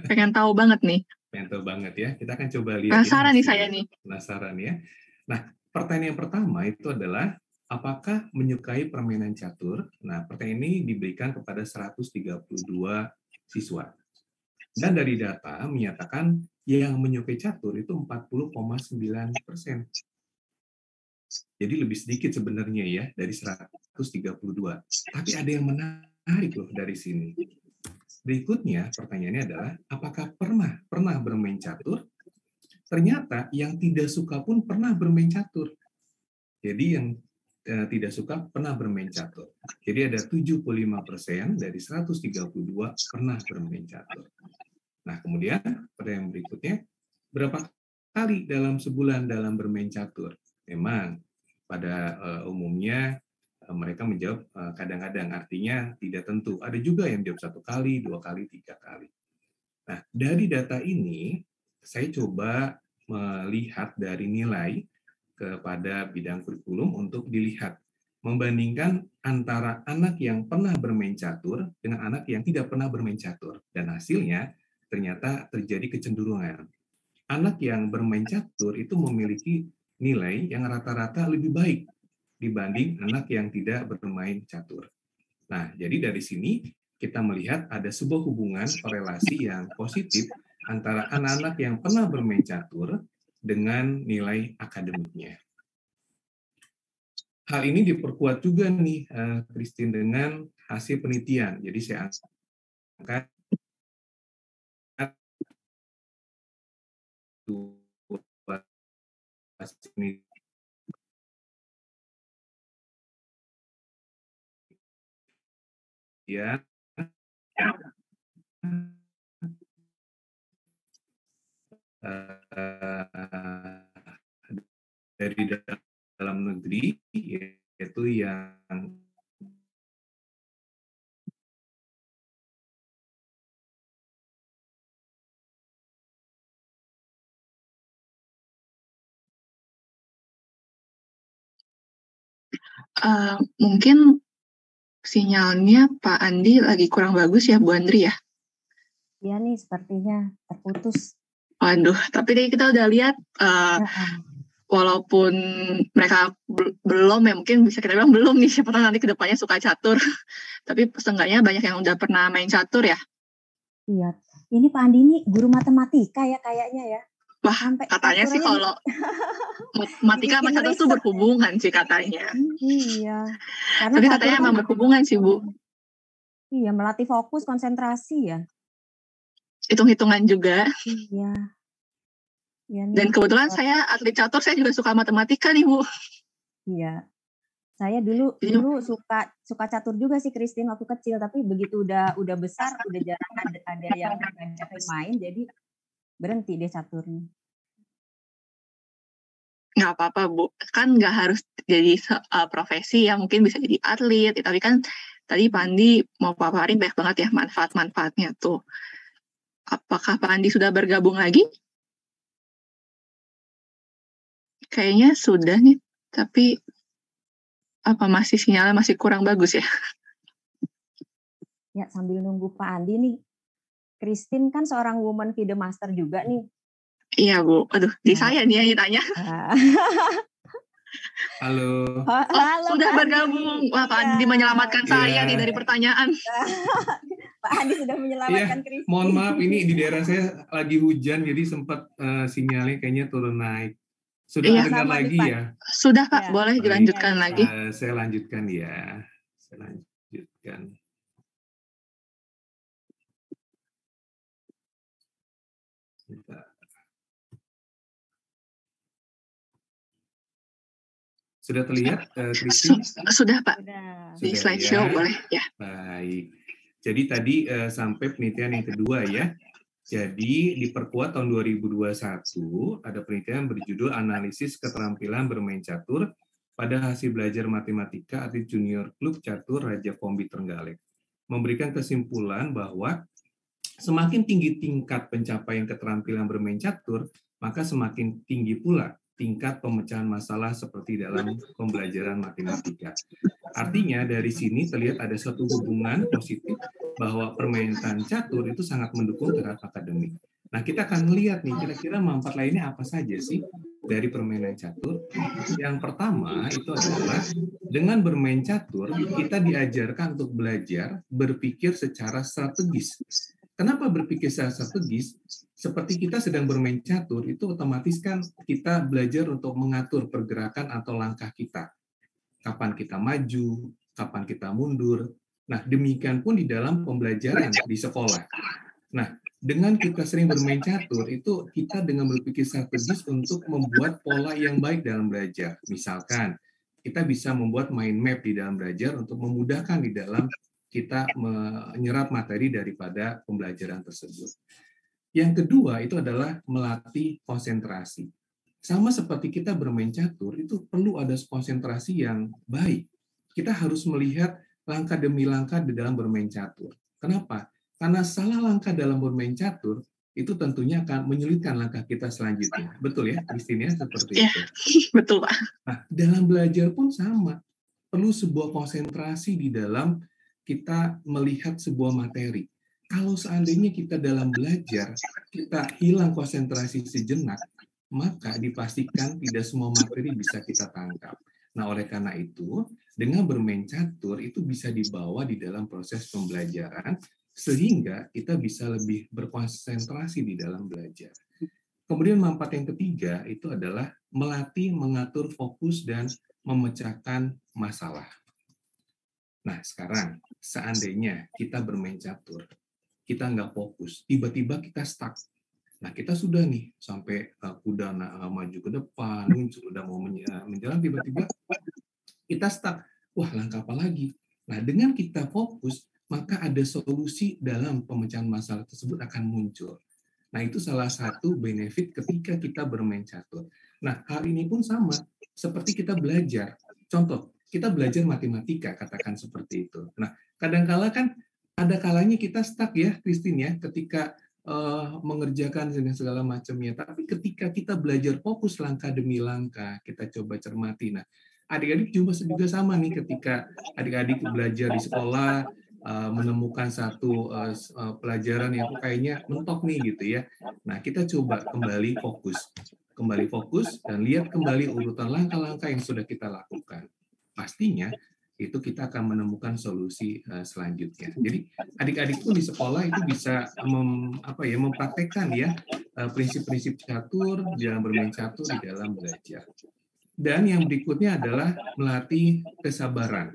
Pengen tahu banget nih.
Pengen tahu banget ya. Kita akan coba lihat.
Penasaran nih saya
hasilnya.
nih.
Penasaran ya. Nah, pertanyaan yang pertama itu adalah, apakah menyukai permainan catur? Nah, pertanyaan ini diberikan kepada 132 siswa. Dan dari data menyatakan yang menyukai catur itu 40,9%. Jadi lebih sedikit sebenarnya ya dari 132. Tapi ada yang menarik loh dari sini. Berikutnya pertanyaannya adalah, apakah pernah bermain catur? Ternyata yang tidak suka pun pernah bermain catur. Jadi yang tidak suka pernah bermain catur. Jadi ada 75% dari 132 pernah bermain catur. Nah, kemudian pertanyaan berikutnya, berapa kali dalam sebulan dalam bermain catur? Memang pada umumnya mereka menjawab kadang-kadang, artinya tidak tentu. Ada juga yang jawab 1 kali, 2 kali, 3 kali. Nah, dari data ini saya coba melihat dari nilai kepada bidang kurikulum untuk dilihat, membandingkan antara anak yang pernah bermain catur dengan anak yang tidak pernah bermain catur. Dan hasilnya ternyata terjadi kecenderungan. Anak yang bermain catur itu memiliki nilai yang rata-rata lebih baik dibanding anak yang tidak bermain catur. Nah, jadi dari sini kita melihat ada sebuah hubungan korelasi yang positif antara anak-anak yang pernah bermain catur dengan nilai akademiknya. Hal ini diperkuat juga nih, Christine, dengan hasil penelitian. Jadi saya angkat hasil penelitian dari dalam negeri, yaitu yang
Mungkin sinyalnya Pak Andi lagi kurang bagus ya, Bu Andri ya?
Iya nih, sepertinya terputus.
Waduh, tapi tadi kita udah lihat, walaupun mereka belum ya, mungkin bisa kita bilang belum nih, siapa tahu nanti kedepannya suka catur. Tapi seenggaknya banyak yang udah pernah main catur ya.
Iya, ini Pak Andi ini guru matematika ya kayaknya ya.
Wah,
Sampai
katanya sih kalau matematika sama
dibikin
catur tuh
riset.
berhubungan sih katanya.
Iya. Karena
Tapi
catur
katanya
kan,
emang berhubungan sih, Bu.
iya, melatih fokus, konsentrasi ya.
Hitung-hitungan juga.
Iya. Iya nih.
Dan kebetulan saya atlet catur, saya juga suka matematika nih, Bu.
Iya. Saya dulu suka catur juga sih, Christine, waktu kecil, tapi begitu udah besar udah jarang ada yang ngajakin main, jadi berhenti deh caturnya.
Nggak apa-apa, Bu. Kan nggak harus jadi profesi ya, mungkin bisa jadi atlet. Tapi kan tadi Pak Andi mau paparin banyak banget ya manfaat-manfaatnya tuh. Apakah Pak Andi sudah bergabung lagi? Kayaknya sudah nih, tapi apa masih sinyalnya masih kurang bagus ya?
Ya, sambil nunggu Pak Andi nih, Christine kan seorang woman FIDE Master juga nih.
Iya, Bu. Aduh, di saya nih yang ditanya.
Halo.
Halo,
sudah
Pak
bergabung.
Andi.
Wah, Pak Andi menyelamatkan saya nih dari pertanyaan.
Pak Andi sudah menyelamatkan Christine.
Mohon maaf, ini di daerah saya lagi hujan, jadi sempat sinyalnya kayaknya turun naik. Sudah dengar lagi
Pak.
ya?
Sudah, Pak. Boleh dilanjutkan lagi.
Saya lanjutkan ya. Saya lanjutkan. Sudah terlihat, Christine?
Sudah, Pak. Di
Sudah,
slideshow
ya.
boleh ya.
Baik. Jadi tadi sampai penelitian yang kedua ya. Jadi diperkuat tahun 2021 ada penelitian berjudul Analisis Keterampilan Bermain Catur pada hasil belajar matematika atlet junior klub catur Raja Kombi Trenggalek. Memberikan kesimpulan bahwa semakin tinggi tingkat pencapaian keterampilan bermain catur, maka semakin tinggi pula tingkat pemecahan masalah seperti dalam pembelajaran matematika. Artinya dari sini terlihat ada suatu hubungan positif bahwa permainan catur itu sangat mendukung terhadap akademik. Nah, kita akan melihat nih kira-kira manfaat lainnya apa saja sih dari permainan catur. Yang pertama itu adalah dengan bermain catur, kita diajarkan untuk belajar berpikir secara strategis. Kenapa berpikir secara strategis? Seperti kita sedang bermain catur, itu otomatis kan kita belajar untuk mengatur pergerakan atau langkah kita. Kapan kita maju, kapan kita mundur. Nah, demikian pun di dalam pembelajaran di sekolah. Nah, dengan kita sering bermain catur, itu kita dengan berpikir strategis untuk membuat pola yang baik dalam belajar. Misalkan, kita bisa membuat mind map di dalam belajar untuk memudahkan di dalam kita menyerap materi daripada pembelajaran tersebut. Yang kedua, itu adalah melatih konsentrasi. Sama seperti kita bermain catur, itu perlu ada konsentrasi yang baik. Kita harus melihat langkah demi langkah di dalam bermain catur. Kenapa? Karena salah langkah dalam bermain catur, itu tentunya akan menyulitkan langkah kita selanjutnya. Betul ya, Christine? Seperti itu.
Betul, Pak.
Nah, dalam belajar pun sama. Perlu sebuah konsentrasi di dalam kita melihat sebuah materi. Kalau seandainya kita dalam belajar, kita hilang konsentrasi sejenak, maka dipastikan tidak semua materi bisa kita tangkap. Nah, oleh karena itu, dengan bermain catur itu bisa dibawa di dalam proses pembelajaran, sehingga kita bisa lebih berkonsentrasi di dalam belajar. Kemudian manfaat yang ketiga itu adalah melatih mengatur fokus dan memecahkan masalah. Nah, sekarang seandainya kita bermain catur, kita nggak fokus, tiba-tiba kita stuck. Nah, kita sudah nih sampai kuda maju ke depan, muncul udah mau menjalan, tiba-tiba kita stuck. Wah, langkah apa lagi? Nah, dengan kita fokus, maka ada solusi dalam pemecahan masalah tersebut akan muncul. Nah, itu salah satu benefit ketika kita bermain catur. Nah, hal ini pun sama, seperti kita belajar. Contoh, kita belajar matematika, katakan seperti itu. Nah, kadang-kala kan ada kalanya kita stuck ya, Christine ya, ketika mengerjakan dengan segala macamnya. Tapi ketika kita belajar fokus langkah demi langkah, kita coba cermati. Nah, adik-adik juga sama nih ketika adik-adik belajar di sekolah, menemukan satu pelajaran yang kayaknya mentok nih gitu ya. Nah, kita coba kembali fokus dan lihat kembali urutan langkah-langkah yang sudah kita lakukan. Pastinya itu kita akan menemukan solusi selanjutnya. Jadi adik-adik pun di sekolah itu bisa mempraktekkan ya prinsip-prinsip catur dalam bermain catur di dalam belajar. Dan yang berikutnya adalah melatih kesabaran.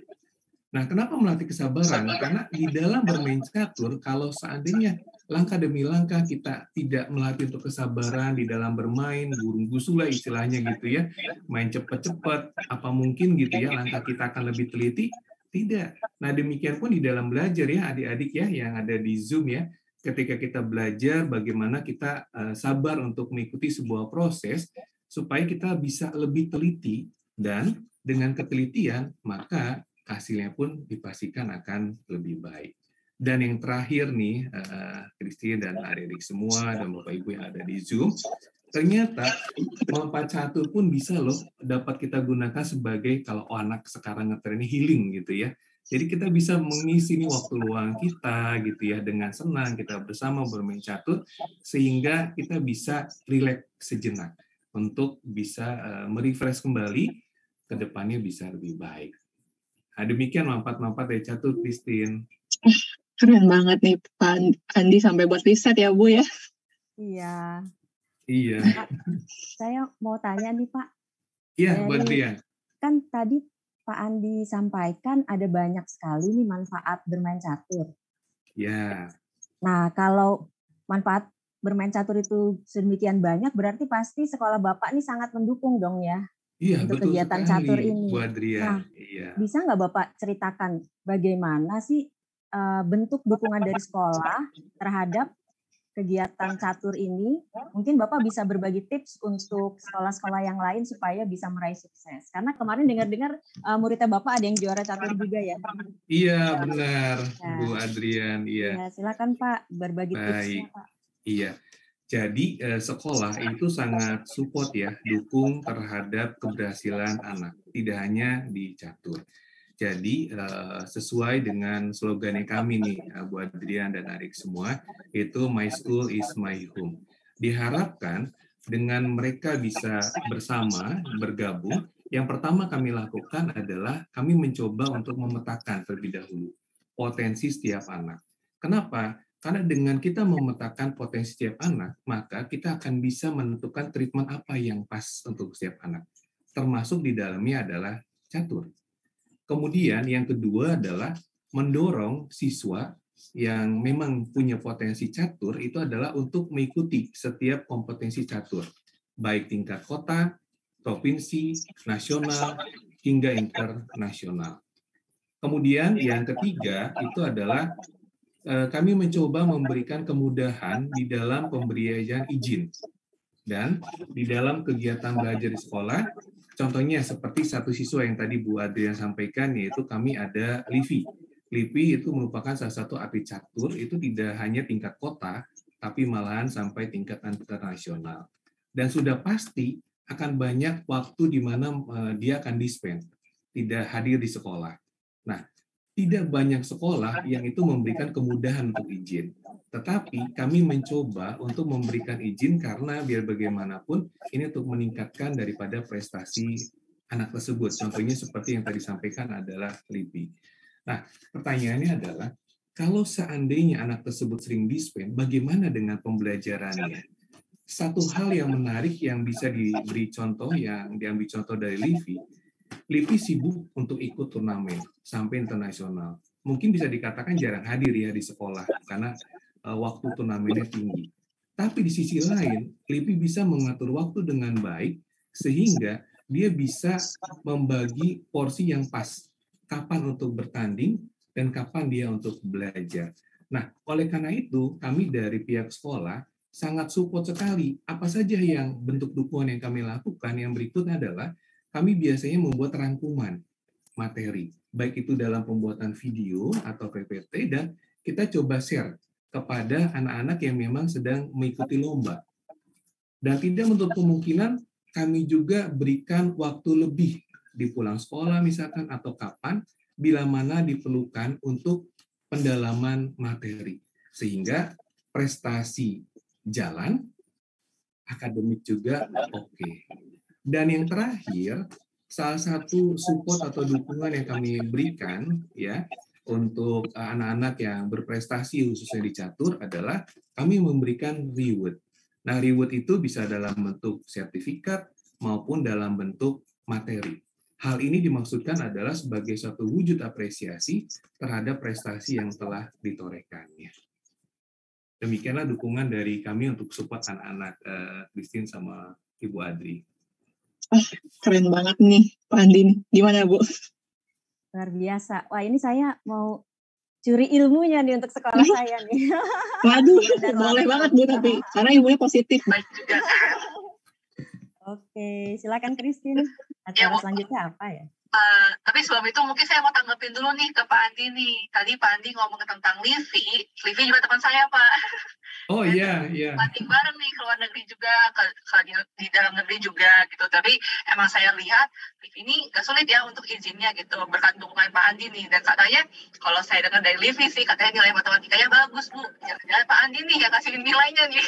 Nah, kenapa melatih kesabaran? Karena di dalam bermain catur, kalau seandainya langkah demi langkah kita tidak melatih untuk kesabaran di dalam bermain, gurung-gusu lah istilahnya gitu ya, main cepat-cepat, apa mungkin gitu ya, langkah kita akan lebih teliti? Tidak. Nah, demikian pun di dalam belajar ya, adik-adik ya, yang ada di Zoom ya, ketika kita belajar bagaimana kita sabar untuk mengikuti sebuah proses, supaya kita bisa lebih teliti, dan dengan ketelitian, maka hasilnya pun dipastikan akan lebih baik. Dan yang terakhir nih, Christine dan adik-adik semua dan Bapak Ibu yang ada di Zoom, ternyata manfaat catur pun bisa loh dapat kita gunakan sebagai kalau anak sekarang ngetren healing gitu ya. Jadi kita bisa mengisi nih waktu luang kita gitu ya dengan senang kita bersama bermain catur sehingga kita bisa rileks sejenak untuk bisa merefresh kembali ke depannya bisa lebih baik. Nah, demikian manfaat-manfaat dari catur, Christine.
Keren banget nih Pak Andi sampai buat riset ya Bu ya.
Iya.
Iya.
Pak, saya mau tanya nih Pak.
Iya, buat Dian.
Kan tadi Pak Andi sampaikan ada banyak sekali nih manfaat bermain catur.
Ya.
Nah, kalau manfaat bermain catur itu sedemikian banyak, berarti pasti sekolah Bapak nih sangat mendukung dong ya.
Iya,
untuk
betul
kegiatan
sekali,
catur ini.
Bu Adrian.
Nah,
iya.
Bisa nggak Bapak ceritakan bagaimana sih bentuk dukungan dari sekolah terhadap kegiatan catur ini? Mungkin Bapak bisa berbagi tips untuk sekolah-sekolah yang lain supaya bisa meraih sukses. Karena kemarin dengar-dengar muridnya Bapak ada yang juara catur juga ya.
Iya, benar, Bu Adrian. Iya.
Ya, silakan Pak berbagi tipsnya Pak.
Iya. Jadi sekolah itu sangat support ya, dukung terhadap keberhasilan anak, tidak hanya di catur. Jadi sesuai dengan slogannya kami nih, Bu Adrian dan adik semua, itu My School is My Home. Diharapkan dengan mereka bisa bersama, bergabung, yang pertama kami lakukan adalah kami mencoba untuk memetakan terlebih dahulu potensi setiap anak. Kenapa? Karena dengan kita memetakan potensi setiap anak, maka kita akan bisa menentukan treatment apa yang pas untuk setiap anak. Termasuk di dalamnya adalah catur. Kemudian yang kedua adalah mendorong siswa yang memang punya potensi catur itu adalah untuk mengikuti setiap kompetensi catur, baik tingkat kota, provinsi, nasional, hingga internasional. Kemudian yang ketiga itu adalah kami mencoba memberikan kemudahan di dalam pemberian izin. Dan di dalam kegiatan belajar di sekolah, contohnya seperti satu siswa yang tadi Bu Adrian sampaikan, yaitu kami ada LIVI. LIVI itu merupakan salah satu atlet catur, itu tidak hanya tingkat kota, tapi malahan sampai tingkat internasional. Dan sudah pasti akan banyak waktu di mana dia akan di-spend, tidak hadir di sekolah. Nah, tidak banyak sekolah yang itu memberikan kemudahan untuk izin. Tetapi kami mencoba untuk memberikan izin karena biar bagaimanapun ini untuk meningkatkan daripada prestasi anak tersebut. Contohnya seperti yang tadi disampaikan adalah LIPI. Nah, pertanyaannya adalah, kalau seandainya anak tersebut sering di-spend, bagaimana dengan pembelajarannya? Satu hal yang menarik yang bisa diberi contoh, yang diambil contoh dari LIVI, LIVI sibuk untuk ikut turnamen sampai internasional. Mungkin bisa dikatakan jarang hadir ya di sekolah karena waktu turnamennya tinggi. Tapi di sisi lain, LIVI bisa mengatur waktu dengan baik sehingga dia bisa membagi porsi yang pas. Kapan untuk bertanding dan kapan dia untuk belajar. Nah, oleh karena itu, kami dari pihak sekolah sangat support sekali. Apa saja yang bentuk dukungan yang kami lakukan, yang berikut adalah kami biasanya membuat rangkuman materi, baik itu dalam pembuatan video atau PPT, dan kita coba share kepada anak-anak yang memang sedang mengikuti lomba. Dan tidak menutup kemungkinan kami juga berikan waktu lebih di pulang sekolah misalkan, atau kapan, bila mana diperlukan untuk pendalaman materi. Sehingga prestasi jalan, akademik juga oke. Dan yang terakhir, salah satu support atau dukungan yang kami berikan ya untuk anak-anak yang berprestasi khususnya di catur adalah kami memberikan reward. Nah, reward itu bisa dalam bentuk sertifikat maupun dalam bentuk materi. Hal ini dimaksudkan adalah sebagai suatu wujud apresiasi terhadap prestasi yang telah ditorehkannya. Demikianlah dukungan dari kami untuk support anak-anak Christine sama Ibu Adri.
Keren banget nih, Pak Andi. Gimana, Bu?
Luar biasa. Wah, ini saya mau curi ilmunya nih untuk sekolah saya nih.
Waduh, boleh banget, Bu, tapi karena ilmunya positif. Baik juga.
Oke, silakan Christine. Acara selanjutnya apa ya?
Tapi sebelum itu mungkin saya mau tanggapin dulu nih ke Pak Andi nih. Tadi Pak Andi ngomong tentang Livi. Livi juga teman saya, Pak.
Oh iya, iya.
Banding bareng nih ke luar negeri juga, di dalam negeri juga gitu. Tapi emang saya lihat Livi ini gak sulit ya untuk izinnya gitu, berkat dukungan Pak Andi nih. Dan katanya kalau saya dengar dari Livi sih, katanya nilai matematikanya bagus, Bu. Jangan-jangan Pak Andi nih yang kasihin nilainya nih.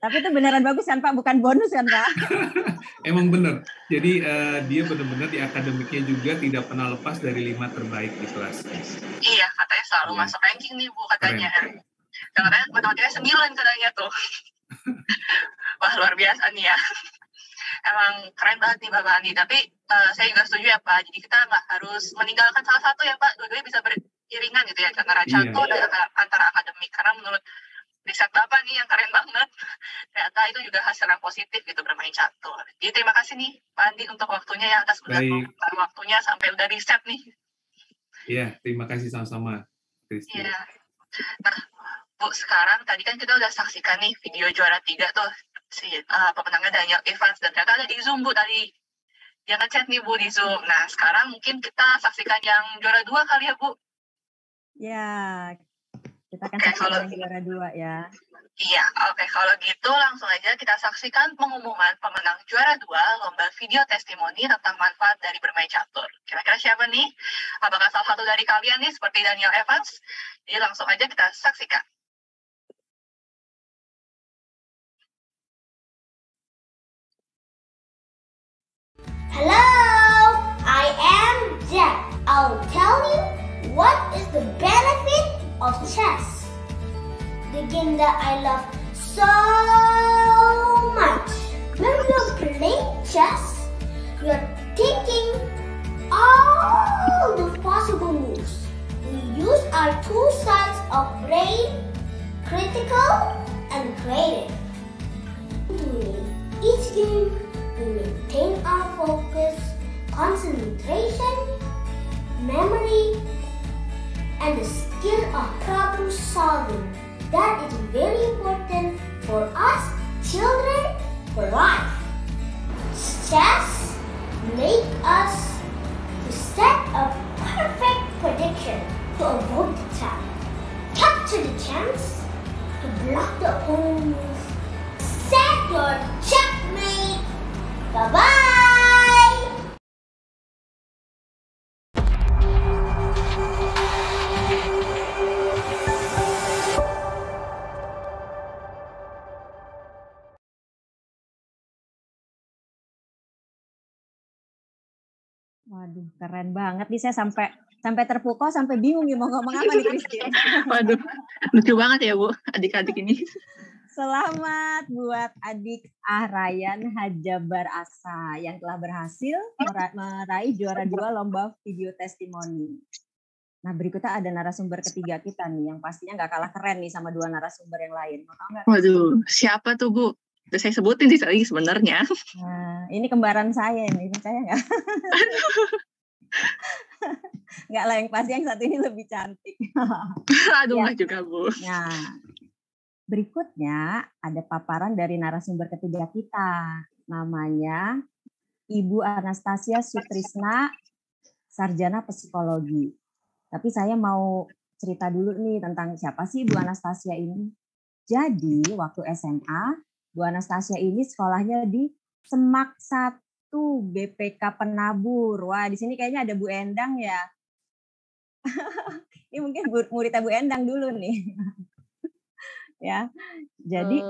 Tapi itu beneran bagus kan Pak, bukan bonus kan Pak?
Emang bener. Jadi dia benar-benar di akademiknya juga tidak pernah lepas dari 5 terbaik di kelas.
Iya, katanya selalu masuk ranking nih Bu katanya.
Keren.
Dan katanya matematikanya 9 katanya tuh. Wah, luar biasa nih ya. Emang keren banget nih Bapak Andi. Tapi saya juga setuju ya Pak. Jadi kita nggak harus meninggalkan salah satu ya Pak. Dua-duanya bisa beriringan gitu ya. Antara catur dan antara akademik. Karena menurut riset Bapak nih yang keren banget. Ternyata itu juga hasil yang positif gitu bermain catur. Jadi terima kasih nih Pak Andi untuk waktunya ya. Atas waktunya sampai udah riset nih.
Iya, terima kasih sama-sama.
Iya. Nah, Bu, sekarang tadi kan kita udah saksikan nih video juara 3 tuh. Si pemenangnya Daniel Evans. Dan ternyata ada di Zoom, Bu, tadi. Dia ngechat nih, Bu, di Zoom. Nah, sekarang mungkin kita saksikan yang juara 2 kali ya, Bu?
Ya, Kita akan
Oke, kalau
saksikan juara 2 ya.
Iya, oke. Kalau gitu langsung aja kita saksikan pengumuman pemenang juara 2 lomba video testimoni tentang manfaat dari bermain catur. Kira-kira siapa nih? Apakah salah satu dari kalian nih seperti Daniel Evans? Jadi langsung aja kita saksikan.
Hello, I am Jack. I'll tell you what is the benefit of chess. The game that I love so much. When you're playing chess, you're thinking all the possible moves. We use our two sides of brain, critical and creative. During each game, we maintain our focus, concentration, memory, and the skill of problem solving. That is very important for us children for life. Chess make us to set a perfect prediction to avoid the trap, capture the chance to block the opponent's move, set your checkmate. Bye-bye!
Waduh, keren banget nih, saya sampai terpukau, sampai bingung nih mau ngomong apa nih Christine.
Waduh, lucu banget ya Bu, adik-adik ini.
Selamat buat adik Ryan Hajabar Asa yang telah berhasil meraih juara 2 lomba video testimoni. Nah, berikutnya ada narasumber ketiga kita nih yang pastinya nggak kalah keren nih sama 2 narasumber yang lain. Mau tahu nggak?
Waduh, siapa tuh Bu? Udah saya sebutin sih tadi sebenarnya.
Nah, ini kembaran saya ini, percaya nggak? Nggak lah, yang pasti yang satu ini lebih cantik.
Aduh,
Ya.
nggak juga Bu.
Nah, berikutnya ada paparan dari narasumber ketiga kita. Namanya Ibu Anastasia Sutrisna, Sarjana Psikologi. Tapi saya mau cerita dulu nih tentang siapa sih Ibu Anastasia ini. Jadi waktu SMA, Bu Anastasia ini sekolahnya di Semak 1 BPK Penabur. Wah, di sini kayaknya ada Bu Endang ya. Ini mungkin muridnya Bu Endang dulu nih. Ya, jadi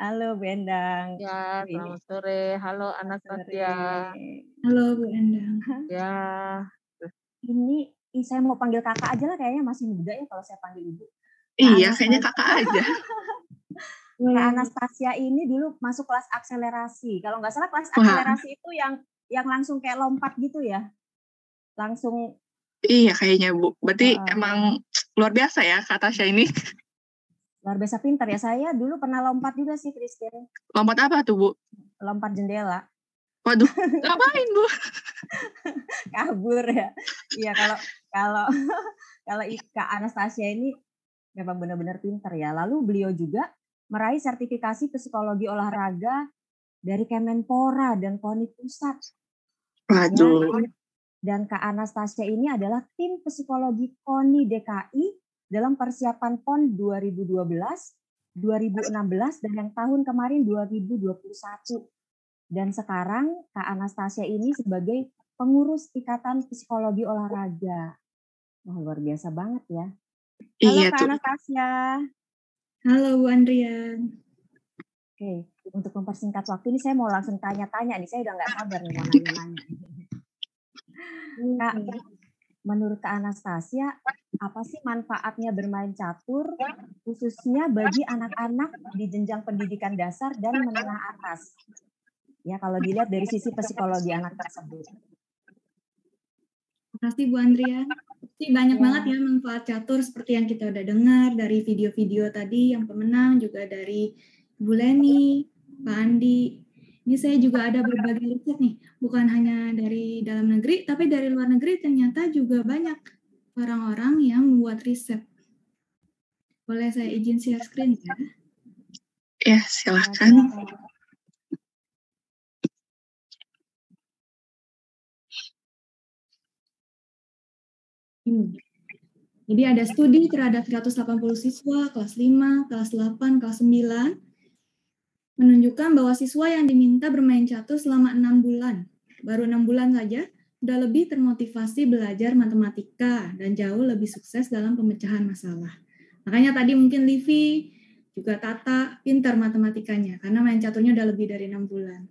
halo Bu Endang.
Ya, selamat sore. Halo Anastasia.
Halo Bu Endang.
Ya,
Ini saya mau panggil kakak aja lah, kayaknya masih muda ya kalau saya panggil ibu.
Iya, kayaknya kakak aja.
Kak Anastasia ini dulu masuk kelas akselerasi. Kalau nggak salah kelas akselerasi itu yang langsung kayak lompat gitu ya. Langsung.
Iya kayaknya Bu. Berarti emang luar biasa ya Kak Tasya ini.
Luar biasa pintar ya. Saya dulu pernah lompat juga sih, Christine.
Lompat apa tuh Bu?
Lompat jendela.
Waduh, ngapain Bu?
Kabur ya. Iya, kalau Kak Anastasia ini memang benar-benar pintar ya. Lalu beliau juga meraih sertifikasi psikologi olahraga dari Kemenpora dan KONI Pusat.
Waduh.
Ya. Dan Kak Anastasia ini adalah tim psikologi KONI DKI dalam persiapan PON 2012, 2016, dan yang tahun kemarin 2021. Dan sekarang Kak Anastasia ini sebagai pengurus Ikatan Psikologi Olahraga. Wah, luar biasa banget ya. Halo
Iya
Kak
tuh.
Anastasia.
Halo Bu Andrian.
Oke, untuk mempersingkat waktu ini saya mau langsung tanya-tanya nih. Saya udah nggak sabar nih mau nanya-nanya. Kak, menurut Kak Anastasia, apa sih manfaatnya bermain catur, khususnya bagi anak-anak di jenjang pendidikan dasar dan menengah atas? Ya, kalau dilihat dari sisi psikologi anak tersebut.
Terima kasih Bu Andrian. Banyak banget ya manfaat catur seperti yang kita udah dengar dari video-video tadi yang pemenang, juga dari Bu Leni, Pak Andi. Ini saya juga ada berbagai riset nih, bukan hanya dari dalam negeri, tapi dari luar negeri ternyata juga banyak orang-orang yang membuat riset. Boleh saya izin share screen ya?
Ya, silakan.
Ini.
Jadi ada studi terhadap 180 siswa kelas 5, kelas 8, kelas 9 menunjukkan bahwa siswa yang diminta bermain catur selama 6 bulan, baru 6 bulan saja, sudah lebih termotivasi belajar matematika dan jauh lebih sukses dalam pemecahan masalah. Makanya tadi mungkin Livi, juga Tata, pintar matematikanya, karena main caturnya udah lebih dari 6 bulan.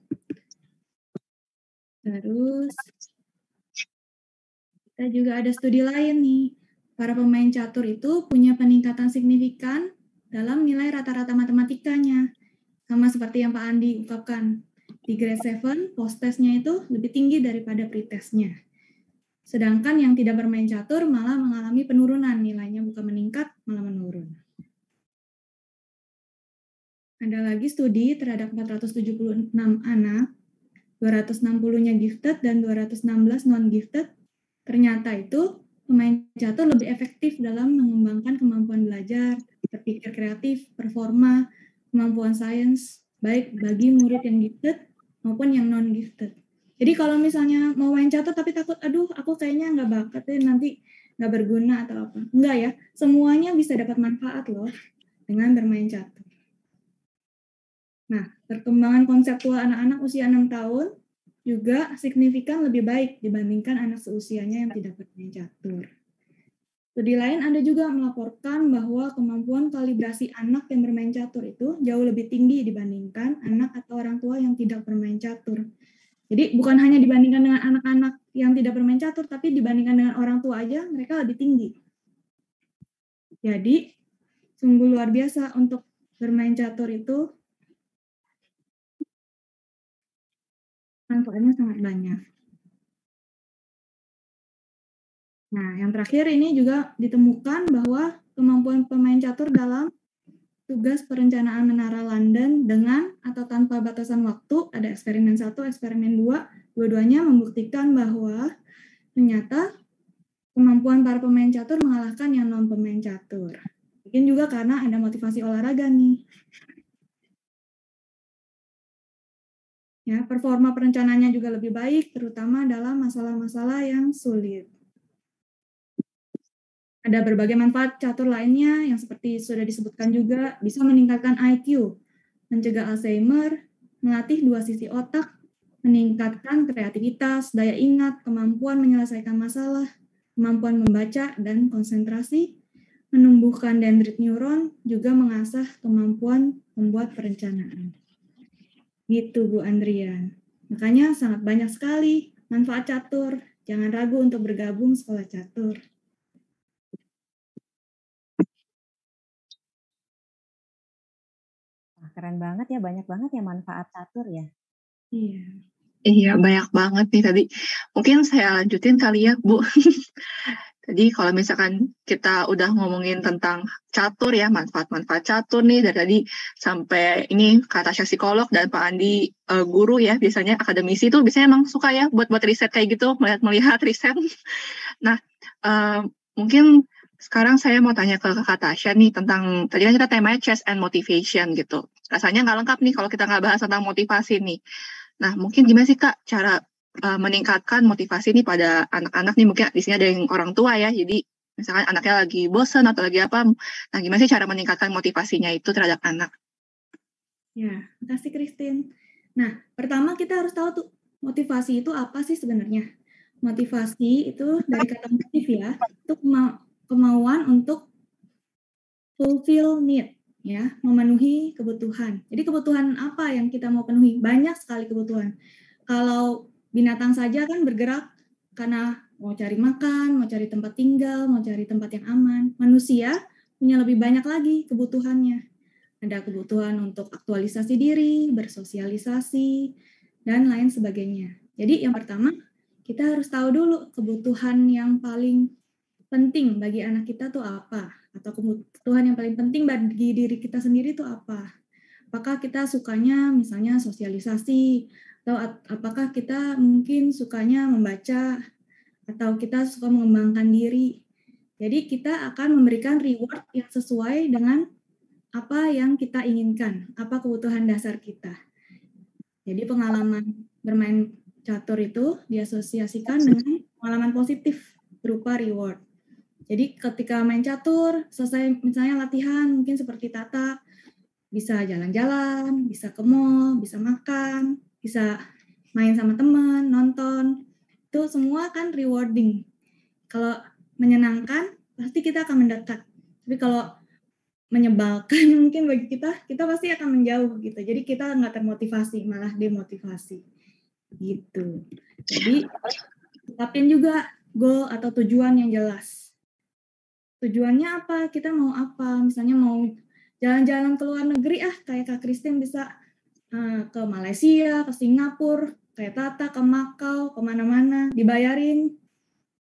Terus, kita juga ada studi lain nih. Para pemain catur itu punya peningkatan signifikan dalam nilai rata-rata matematikanya. Sama seperti yang Pak Andi ungkapkan. Di grade 7, post-testnya itu lebih tinggi daripada pre-testnya. Sedangkan yang tidak bermain catur malah mengalami penurunan, nilainya bukan meningkat, malah menurun. Ada lagi studi terhadap 476 anak, 260-nya gifted dan 216 non-gifted. Ternyata itu pemain catur lebih efektif dalam mengembangkan kemampuan belajar, berpikir kreatif, performa, kemampuan sains, baik bagi murid yang gifted maupun yang non-gifted. Jadi kalau misalnya mau main catur tapi takut, aduh aku kayaknya nggak bakat deh, nanti nggak berguna atau apa. Enggak ya, semuanya bisa dapat manfaat loh dengan bermain catur. Nah, perkembangan konseptual anak-anak usia 6 tahun juga signifikan lebih baik dibandingkan anak seusianya yang tidak bermain catur. Studi lain ada juga melaporkan bahwa kemampuan kalibrasi anak yang bermain catur itu jauh lebih tinggi dibandingkan anak atau orang tua yang tidak bermain catur. Jadi bukan hanya dibandingkan dengan anak-anak yang tidak bermain catur, tapi dibandingkan dengan orang tua aja mereka lebih tinggi. Jadi sungguh luar biasa untuk bermain catur itu manfaatnya sangat banyak. Nah, yang terakhir ini juga ditemukan bahwa kemampuan pemain catur dalam tugas perencanaan menara London dengan atau tanpa batasan waktu, ada eksperimen 1, eksperimen 2, dua-duanya membuktikan bahwa ternyata kemampuan para pemain catur mengalahkan yang non pemain catur. Mungkin juga karena ada motivasi olahraga nih. Ya, performa perencanaannya juga lebih baik, terutama dalam masalah-masalah yang sulit. Ada berbagai manfaat catur lainnya yang seperti sudah disebutkan juga, bisa meningkatkan IQ, mencegah Alzheimer, melatih dua sisi otak, meningkatkan kreativitas, daya ingat, kemampuan menyelesaikan masalah, kemampuan membaca dan konsentrasi, menumbuhkan dendrit neuron, juga mengasah kemampuan membuat perencanaan. Gitu Bu Andrian. Makanya sangat banyak sekali manfaat catur. Jangan ragu untuk bergabung sekolah catur.
Keren banget ya, banyak banget ya manfaat catur ya.
Iya.
Iya, banyak banget nih tadi. Mungkin saya lanjutin kali ya, Bu. Jadi kalau misalkan kita udah ngomongin tentang catur ya, manfaat-manfaat catur nih dari tadi sampai ini kata psikolog dan Pak Andi guru ya, biasanya akademisi tuh biasanya emang suka ya buat riset kayak gitu, melihat riset. Nah, mungkin sekarang saya mau tanya ke Kak Tasya nih tentang, tadi kan kita temanya chess and motivation gitu. Rasanya nggak lengkap nih kalau kita nggak bahas tentang motivasi nih. Nah, mungkin gimana sih Kak cara meningkatkan motivasi nih pada anak-anak nih, mungkin di sini ada yang orang tua ya, jadi misalkan anaknya lagi bosan atau lagi apa, nah gimana sih cara meningkatkan motivasinya itu terhadap anak?
Ya, makasih Christine. Nah, pertama kita harus tahu tuh motivasi itu apa sih sebenarnya. Motivasi itu dari kata motif ya, itu kemauan untuk fulfill need, ya, memenuhi kebutuhan. Jadi kebutuhan apa yang kita mau penuhi? Banyak sekali kebutuhan. Kalau binatang saja kan bergerak karena mau cari makan, mau cari tempat tinggal, mau cari tempat yang aman. Manusia punya lebih banyak lagi kebutuhannya. Ada kebutuhan untuk aktualisasi diri, bersosialisasi, dan lain sebagainya. Jadi yang pertama, kita harus tahu dulu kebutuhan yang paling penting bagi anak kita tuh apa, atau kebutuhan yang paling penting bagi diri kita sendiri tuh apa. Apakah kita sukanya misalnya sosialisasi, atau apakah kita mungkin sukanya membaca, atau kita suka mengembangkan diri. Jadi kita akan memberikan reward yang sesuai dengan apa yang kita inginkan, apa kebutuhan dasar kita. Jadi pengalaman bermain catur itu diasosiasikan dengan pengalaman positif berupa reward. Jadi ketika main catur, selesai misalnya latihan, mungkin seperti Tata, bisa jalan-jalan, bisa ke mall, bisa makan, bisa main sama teman, nonton. Itu semua kan rewarding. Kalau menyenangkan, pasti kita akan mendekat. Tapi kalau menyebalkan mungkin bagi kita pasti akan menjauh gitu. Jadi kita nggak termotivasi, malah demotivasi. Gitu. Jadi tetapin juga goal atau tujuan yang jelas. Tujuannya apa? Kita mau apa? Misalnya mau jalan-jalan ke luar negeri, kayak Kak Christine bisa ke Malaysia, ke Singapura, kayak Tata ke Makau, kemana-mana, dibayarin.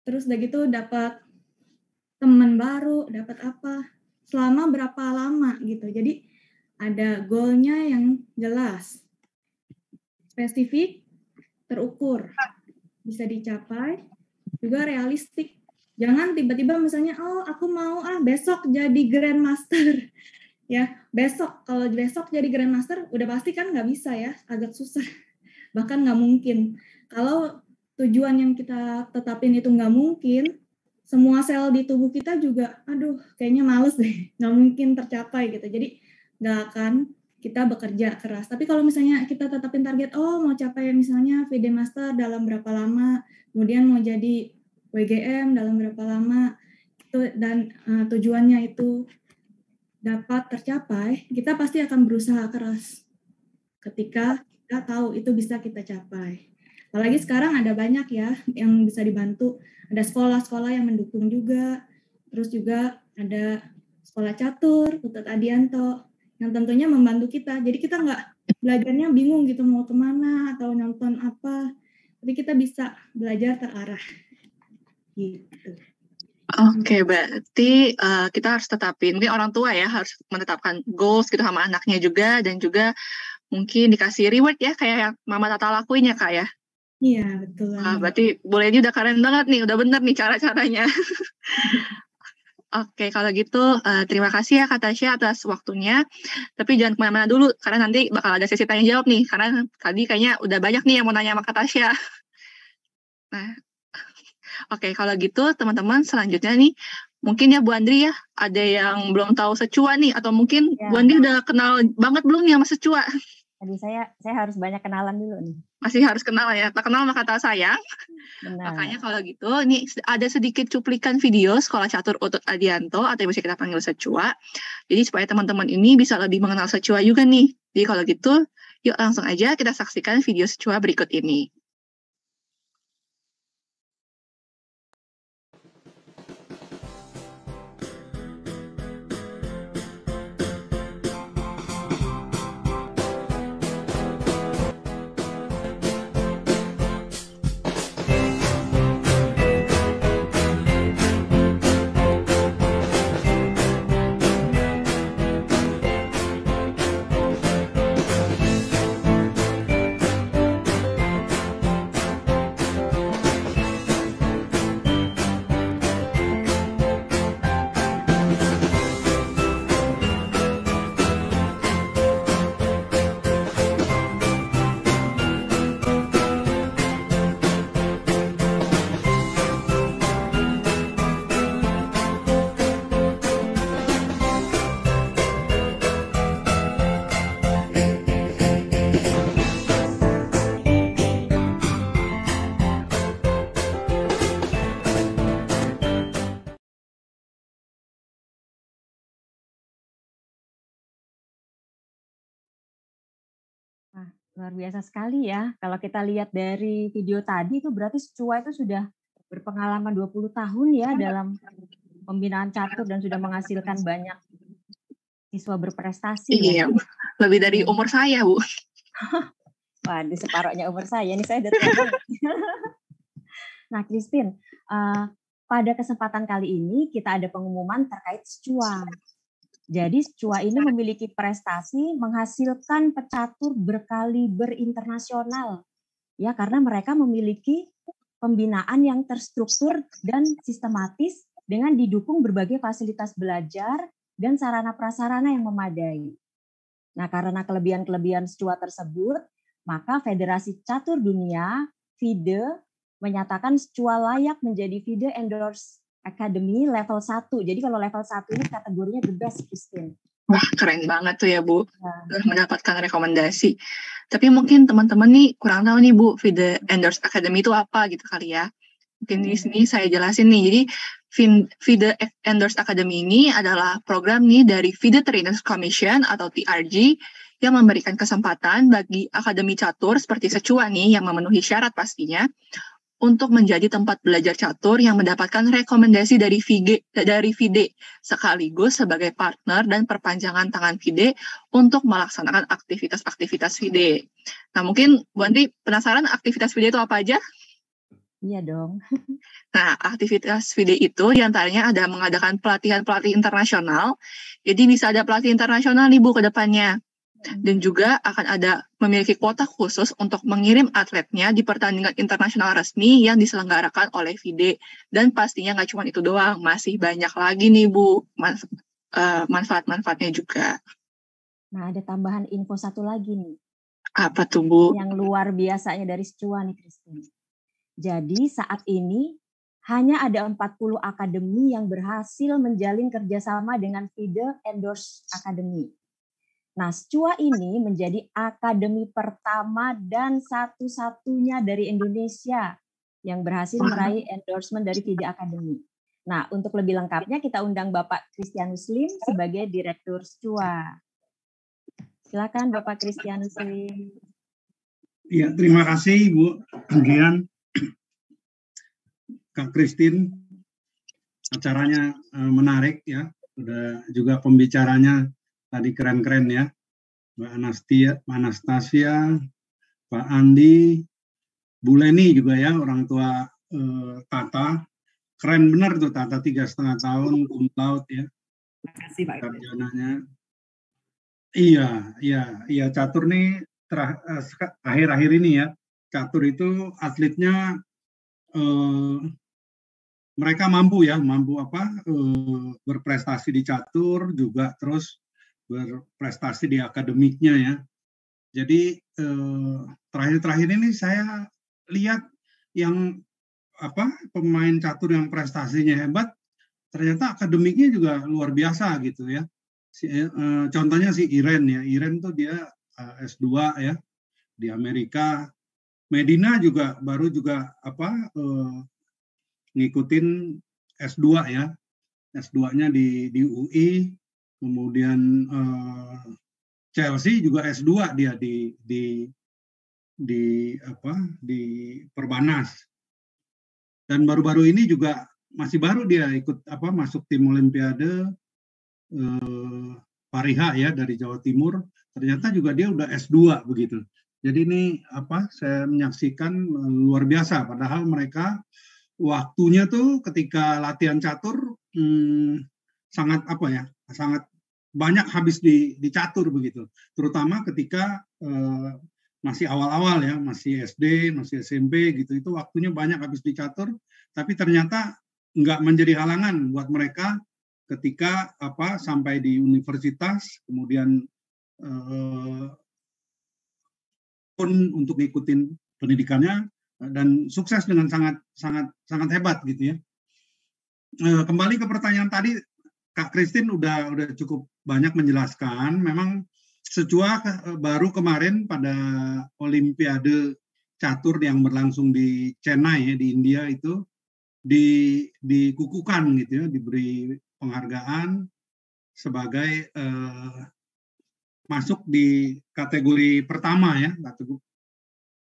Terus udah gitu dapat teman baru, dapat apa? Selama berapa lama gitu. Jadi ada goalnya yang jelas, spesifik, terukur, bisa dicapai, juga realistik. Jangan tiba-tiba misalnya, aku mau besok jadi Grandmaster. Ya, kalau besok jadi Grandmaster, udah pasti kan nggak bisa ya, agak susah. Bahkan nggak mungkin. Kalau tujuan yang kita tetapin itu nggak mungkin, semua sel di tubuh kita juga, kayaknya males deh, nggak mungkin tercapai gitu. Jadi nggak akan kita bekerja keras. Tapi kalau misalnya kita tetapin target, mau capai misalnya VD Master dalam berapa lama, kemudian mau jadi WGM dalam berapa lama, dan tujuannya itu dapat tercapai, kita pasti akan berusaha keras ketika kita tahu itu bisa kita capai. Apalagi sekarang ada banyak ya yang bisa dibantu. Ada sekolah-sekolah yang mendukung juga. Terus juga ada sekolah catur, Utut Adianto, yang tentunya membantu kita. Jadi kita nggak belajarnya bingung gitu mau kemana atau nonton apa. Tapi kita bisa belajar terarah. Gitu.
Oke, berarti kita harus tetapin, mungkin orang tua ya harus menetapkan goals gitu sama anaknya juga, dan juga mungkin dikasih reward ya, kayak yang Mama Tata lakuin ya Kak ya?
Iya, betul.
Berarti boleh ini udah keren banget nih, udah bener nih cara-caranya. Oke, kalau gitu terima kasih ya Kak Tasya atas waktunya. Tapi jangan kemana-mana dulu, karena nanti bakal ada sesi tanya-jawab nih, karena tadi kayaknya udah banyak nih yang mau nanya sama Kak Tasya. Nah, oke, kalau gitu teman-teman selanjutnya nih, mungkin ya Bu Andri ya, ada yang belum tahu Secua nih, atau mungkin Bu Andri udah kenal banget belum nih sama Secua?
Tadi saya harus banyak kenalan dulu nih.
Masih harus kenal ya, tak kenal maka tak sayang.
Benar.
Makanya kalau gitu, ini ada sedikit cuplikan video Sekolah Catur Utut Adianto, atau yang bisa kita panggil Secua. Jadi supaya teman-teman ini bisa lebih mengenal Secua juga nih. Jadi kalau gitu, yuk langsung aja kita saksikan video Secua berikut ini.
Luar biasa sekali ya. Kalau kita lihat dari video tadi itu berarti Secua itu sudah berpengalaman 20 tahun ya dalam pembinaan catur dan sudah menghasilkan banyak siswa berprestasi.
Iya, ya. Lebih dari umur saya, Bu.
Waduh, separuhnya umur saya. Ini saya udah tua banget. Nah, Christine, pada kesempatan kali ini kita ada pengumuman terkait Secua. Jadi Secua ini memiliki prestasi menghasilkan pecatur berkaliber internasional, ya karena mereka memiliki pembinaan yang terstruktur dan sistematis dengan didukung berbagai fasilitas belajar dan sarana prasarana yang memadai. Nah, karena kelebihan-kelebihan Secua tersebut, maka Federasi Catur Dunia (FIDE) menyatakan Secua layak menjadi FIDE Endorsed Academy level 1. Jadi kalau level 1 ini kategorinya the best, Christine.
Wah, keren banget tuh ya, Bu.
Ya.
Udah mendapatkan rekomendasi. Tapi mungkin teman-teman nih kurang tahu nih, Bu, FIDE Endorse Academy itu apa gitu kali ya. Mungkin di sini saya jelasin nih. Jadi FIDE Endorse Academy ini adalah program nih dari FIDE Trainers Commission atau TRG yang memberikan kesempatan bagi akademi catur seperti Secua nih yang memenuhi syarat pastinya untuk menjadi tempat belajar catur yang mendapatkan rekomendasi dari FIDE sekaligus sebagai partner dan perpanjangan tangan FIDE untuk melaksanakan aktivitas-aktivitas FIDE. Nah, mungkin Bu Andri penasaran aktivitas FIDE itu apa aja?
Iya dong.
Nah, aktivitas FIDE itu diantaranya ada mengadakan pelatihan-pelatihan internasional. Jadi bisa ada pelatih internasional nih Bu ke depannya. Dan juga akan ada memiliki kuota khusus untuk mengirim atletnya di pertandingan internasional resmi yang diselenggarakan oleh FIDE. Dan pastinya nggak cuma itu doang, masih banyak lagi nih Bu manfaat-manfaatnya juga.
Nah, ada tambahan info satu lagi nih.
Apa tuh Bu?
Yang luar biasanya dari Secua nih, Christine. Jadi saat ini hanya ada 40 akademi yang berhasil menjalin kerjasama dengan FIDE Endorse Academy. Nah, Secua ini menjadi akademi pertama dan satu-satunya dari Indonesia yang berhasil meraih endorsement dari FIDE Academy. Nah, untuk lebih lengkapnya kita undang Bapak Christianus Lim sebagai Direktur Secua. Silakan Bapak Christianus Lim.
Ya, terima kasih Ibu Andrian, Kak Christine. Acaranya menarik ya. Udah juga pembicaranya tadi keren-keren ya, Mbak Anastasia, Pak Andi, Bu Leni juga ya, orang tua Tata. Keren benar tuh Tata, 3,5 tahun, cum laude ya.
Terima kasih Pak.
Sarjananya. Iya, catur nih akhir-akhir ini ya, catur itu atletnya mereka mampu berprestasi di catur juga, terus berprestasi di akademiknya ya. Jadi terakhir-terakhir ini saya lihat yang pemain catur yang prestasinya hebat, ternyata akademiknya juga luar biasa gitu ya. Contohnya si Iren ya. Iren tuh dia S2 ya di Amerika. Medina juga baru ngikutin S2 ya. S2-nya di UI. Kemudian Chelsea juga S2 dia di Perbanas. Dan baru-baru ini juga masih baru dia ikut masuk tim Olimpiade Pariha ya dari Jawa Timur. Ternyata juga dia udah S2 begitu. Jadi ini saya menyaksikan luar biasa, padahal mereka waktunya tuh ketika latihan catur sangat banyak habis di catur begitu, terutama ketika masih awal-awal ya, masih SD, masih SMP gitu, itu waktunya banyak habis di catur, tapi ternyata nggak menjadi halangan buat mereka ketika sampai di universitas, kemudian pun untuk ngikutin pendidikannya dan sukses dengan sangat hebat gitu ya. Kembali ke pertanyaan tadi, Kak Christine udah cukup banyak menjelaskan. Memang Secua baru kemarin pada Olimpiade catur yang berlangsung di Chennai ya, di India itu dikukuhkan gitu ya, diberi penghargaan sebagai masuk di kategori pertama ya. Kategori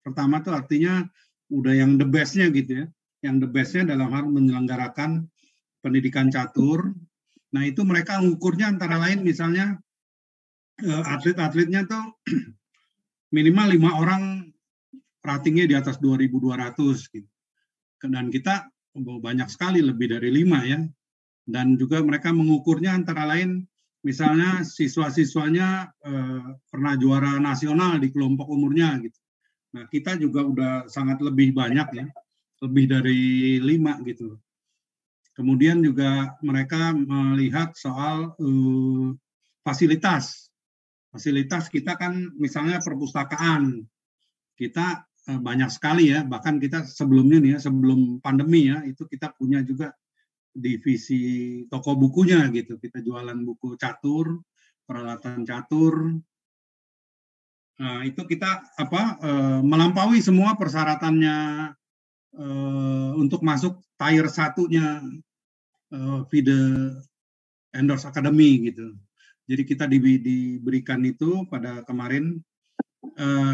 pertama itu artinya udah yang the best-nya gitu ya. Yang the best-nya dalam hal menyelenggarakan pendidikan catur. Nah, itu mereka mengukurnya antara lain misalnya atlet-atletnya tuh minimal 5 orang ratingnya di atas 2.200 gitu. Dan kita banyak sekali, lebih dari 5 ya. Dan juga mereka mengukurnya antara lain misalnya siswa-siswanya pernah juara nasional di kelompok umurnya gitu. Nah, kita juga udah sangat lebih banyak ya, lebih dari 5 gitu. Kemudian juga mereka melihat soal fasilitas. Fasilitas kita kan misalnya perpustakaan. Kita banyak sekali ya, bahkan kita sebelumnya nih ya, sebelum pandemi ya, itu kita punya juga divisi toko bukunya gitu. Kita jualan buku catur, peralatan catur. Nah, itu kita melampaui semua persyaratannya untuk masuk tier 1-nya FIDE Endorse Academy gitu. Jadi kita diberikan itu pada kemarin,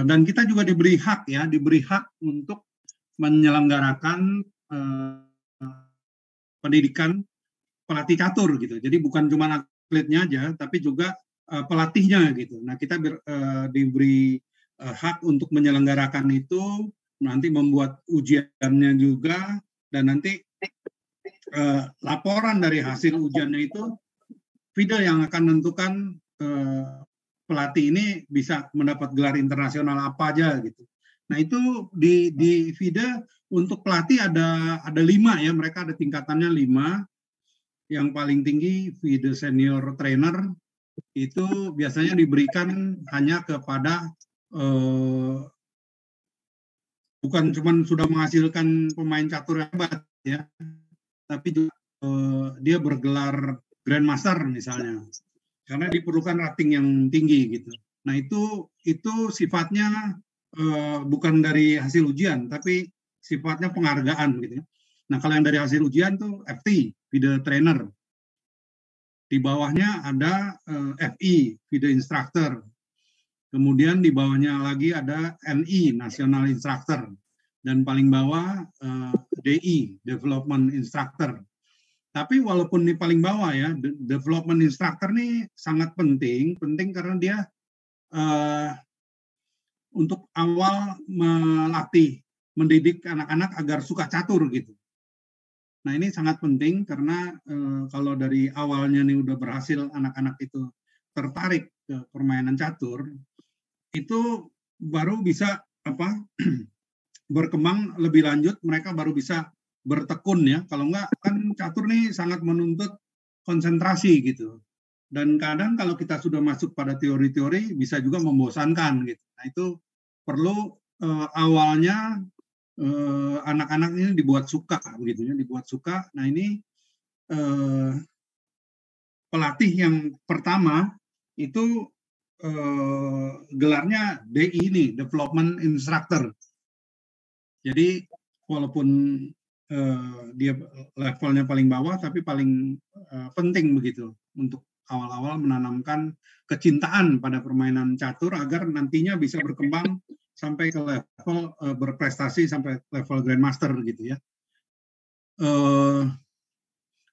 dan kita juga diberi hak untuk menyelenggarakan pendidikan pelatih catur gitu. Jadi bukan cuma atletnya aja, tapi juga pelatihnya gitu. Nah, kita diberi hak untuk menyelenggarakan itu, nanti membuat ujiannya juga, dan nanti laporan dari hasil ujiannya itu FIDE yang akan menentukan pelatih ini bisa mendapat gelar internasional apa aja gitu. Nah, itu di FIDE untuk pelatih ada 5 ya, mereka ada tingkatannya 5. Yang paling tinggi FIDE Senior Trainer itu biasanya diberikan hanya kepada bukan cuma sudah menghasilkan pemain catur yang hebat ya, tapi juga dia bergelar Grandmaster misalnya, karena diperlukan rating yang tinggi gitu. Nah, itu sifatnya bukan dari hasil ujian, tapi sifatnya penghargaan gitu. Nah, kalau yang dari hasil ujian tuh FT, FIDE Trainer. Di bawahnya ada FI, FIDE Instructor. Kemudian di bawahnya lagi ada NI, National Instructor. Dan paling bawah DI, Development Instructor. Tapi walaupun di paling bawah ya, Development Instructor ini sangat penting karena dia untuk awal melatih, mendidik anak-anak agar suka catur gitu. Nah, ini sangat penting karena kalau dari awalnya nih udah berhasil anak-anak itu tertarik ke permainan catur, itu baru bisa berkembang lebih lanjut, mereka baru bisa bertekun ya. Kalau enggak kan catur nih sangat menuntut konsentrasi gitu. Dan kadang kalau kita sudah masuk pada teori-teori bisa juga membosankan gitu. Nah, itu perlu awalnya anak-anak ini dibuat suka begitu ya, dibuat suka. Nah, ini pelatih yang pertama itu gelarnya DI ini, Development Instructor. Jadi walaupun dia levelnya paling bawah, tapi paling penting begitu untuk awal-awal menanamkan kecintaan pada permainan catur agar nantinya bisa berkembang sampai ke level berprestasi sampai level Grandmaster gitu ya.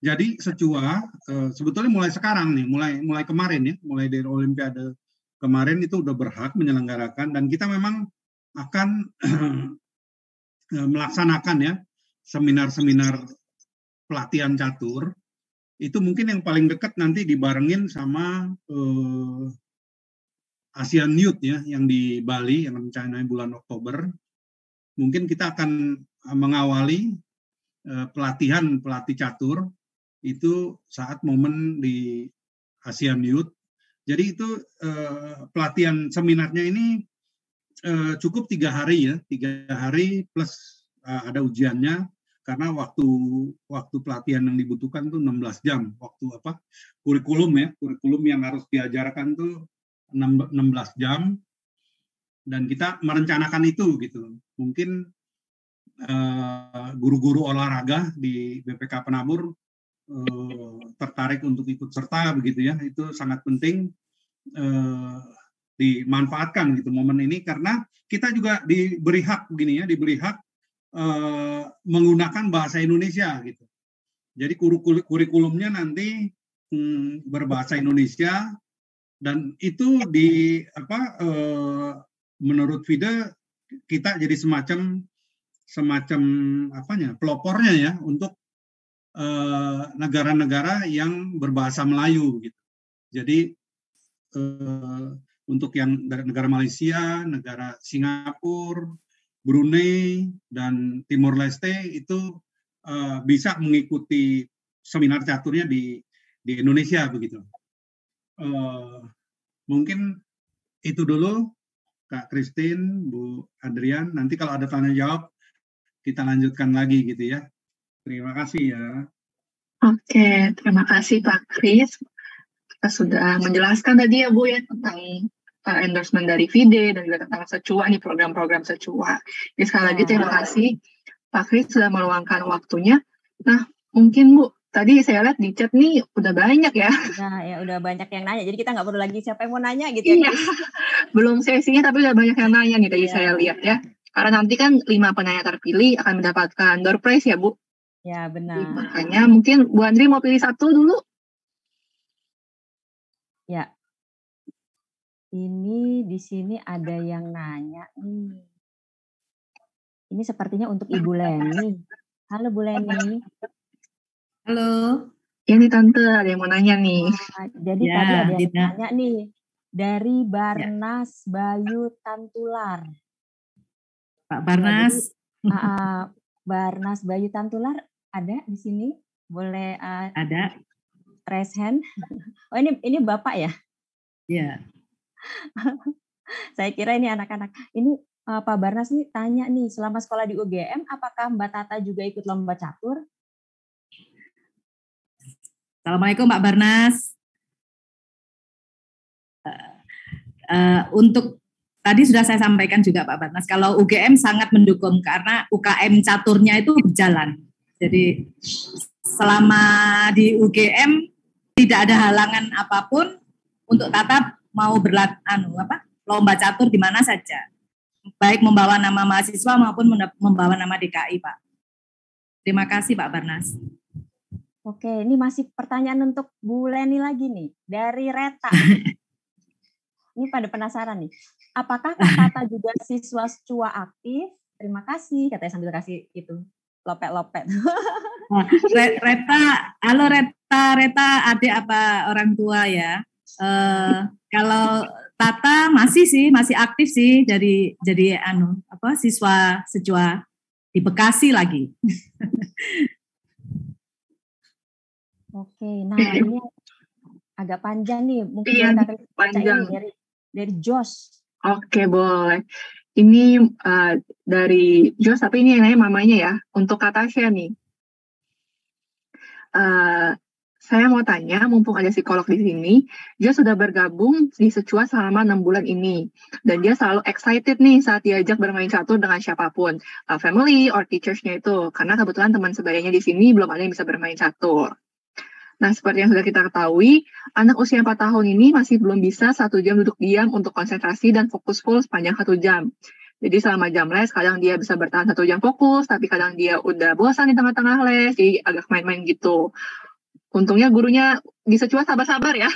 Jadi Secua sebetulnya mulai sekarang nih, mulai kemarin ya, mulai dari Olimpiade kemarin itu udah berhak menyelenggarakan, dan kita memang akan melaksanakan ya seminar-seminar pelatihan catur. Itu mungkin yang paling dekat nanti dibarengin sama Asian Youth ya, yang di Bali, yang rencananya bulan Oktober. Mungkin kita akan mengawali pelatihan pelatih catur itu saat momen di Asian Youth. Jadi itu pelatihan seminarnya ini cukup 3 hari ya, 3 hari plus ada ujiannya, karena waktu pelatihan yang dibutuhkan tuh 16 jam, waktu kurikulum ya, kurikulum yang harus diajarkan tuh 16 jam, dan kita merencanakan itu gitu. Mungkin guru-guru olahraga di BPK Penabur tertarik untuk ikut serta begitu ya. Itu sangat penting dimanfaatkan gitu momen ini, karena kita juga diberi hak begini ya, diberi hak menggunakan bahasa Indonesia gitu. Jadi kurikulumnya nanti berbahasa Indonesia, dan itu menurut FIDE kita jadi semacam pelopornya ya untuk negara-negara yang berbahasa Melayu gitu. Jadi untuk yang dari negara Malaysia, negara Singapura, Brunei, dan Timor Leste itu bisa mengikuti seminar caturnya di Indonesia begitu. Mungkin itu dulu Kak Christine, Bu Adrian. Nanti kalau ada tanya jawab kita lanjutkan lagi gitu ya. Terima kasih ya.
Oke, terima kasih Pak Kris. Kita sudah menjelaskan tadi ya Bu ya tentang endorsement dari FIDE dan juga tentang Secua nih, program-program Secua. Jadi sekali lagi terima kasih Pak Kris sudah meluangkan waktunya. Nah, mungkin Bu, tadi saya lihat di chat nih udah banyak ya.
Nah, ya udah banyak yang nanya. Jadi kita nggak perlu lagi siapa yang mau nanya gitu ya.
Iya, belum sesinya tapi udah banyak yang nanya nih tadi saya lihat ya. Karena nanti kan 5 penanya terpilih akan mendapatkan door prize ya Bu.
Ya benar.
Makanya mungkin Bu Andri mau pilih satu dulu.
Ya. Ini di sini ada yang nanya nih. Ini sepertinya untuk Ibu Leni. Halo Bu Leni.
Halo.
Ini Tante, ada yang mau nanya nih.
Jadi tadi ada yang nanya nih. Dari Barnas Bayu Tantular.
Pak Barnas.
Barnas Bayu Tantular ada di sini? Boleh
ada.
Raise hand. Oh ini Bapak ya?
Iya.
Saya kira ini anak-anak. Ini Pak Barnas nih tanya nih, selama sekolah di UGM, apakah Mbak Tata juga ikut lomba catur?
Assalamualaikum Pak Barnas. Untuk tadi sudah saya sampaikan juga Pak Barnas, kalau UGM sangat mendukung karena UKM caturnya itu berjalan. Jadi selama di UGM tidak ada halangan apapun untuk Tata mau lomba catur di mana saja. Baik membawa nama mahasiswa maupun membawa nama DKI, Pak. Terima kasih Pak Barnas.
Oke, ini masih pertanyaan untuk Bu Leni lagi nih. Dari Reta. Ini pada penasaran nih. Apakah Kak Tata juga siswa Secua aktif? Terima kasih. Katanya sambil kasih itu. Lopet-lopet.
Reta, halo Reta adik apa orang tua ya? Kalau Tata masih aktif sih jadi siswa Secua di Bekasi lagi.
Oke, nah ini agak panjang nih, mungkin
panjang
dari Jos.
Oke, boleh. Ini dari Jos, tapi ini yang nanya mamanya ya. Untuk Kak Tasya nih. Saya mau tanya, mumpung ada psikolog di sini, dia sudah bergabung di Secua selama 6 bulan ini. Dan dia selalu excited nih saat diajak bermain catur dengan siapapun. Family or teachers-nya itu. Karena kebetulan teman sebayanya di sini belum ada yang bisa bermain catur. Nah, seperti yang sudah kita ketahui, anak usia 4 tahun ini masih belum bisa 1 jam duduk diam untuk konsentrasi dan fokus full sepanjang 1 jam. Jadi selama jam les, kadang dia bisa bertahan 1 jam fokus, tapi kadang dia udah bosan di tengah-tengah les, jadi agak main-main gitu. Untungnya gurunya di Secua sabar-sabar ya.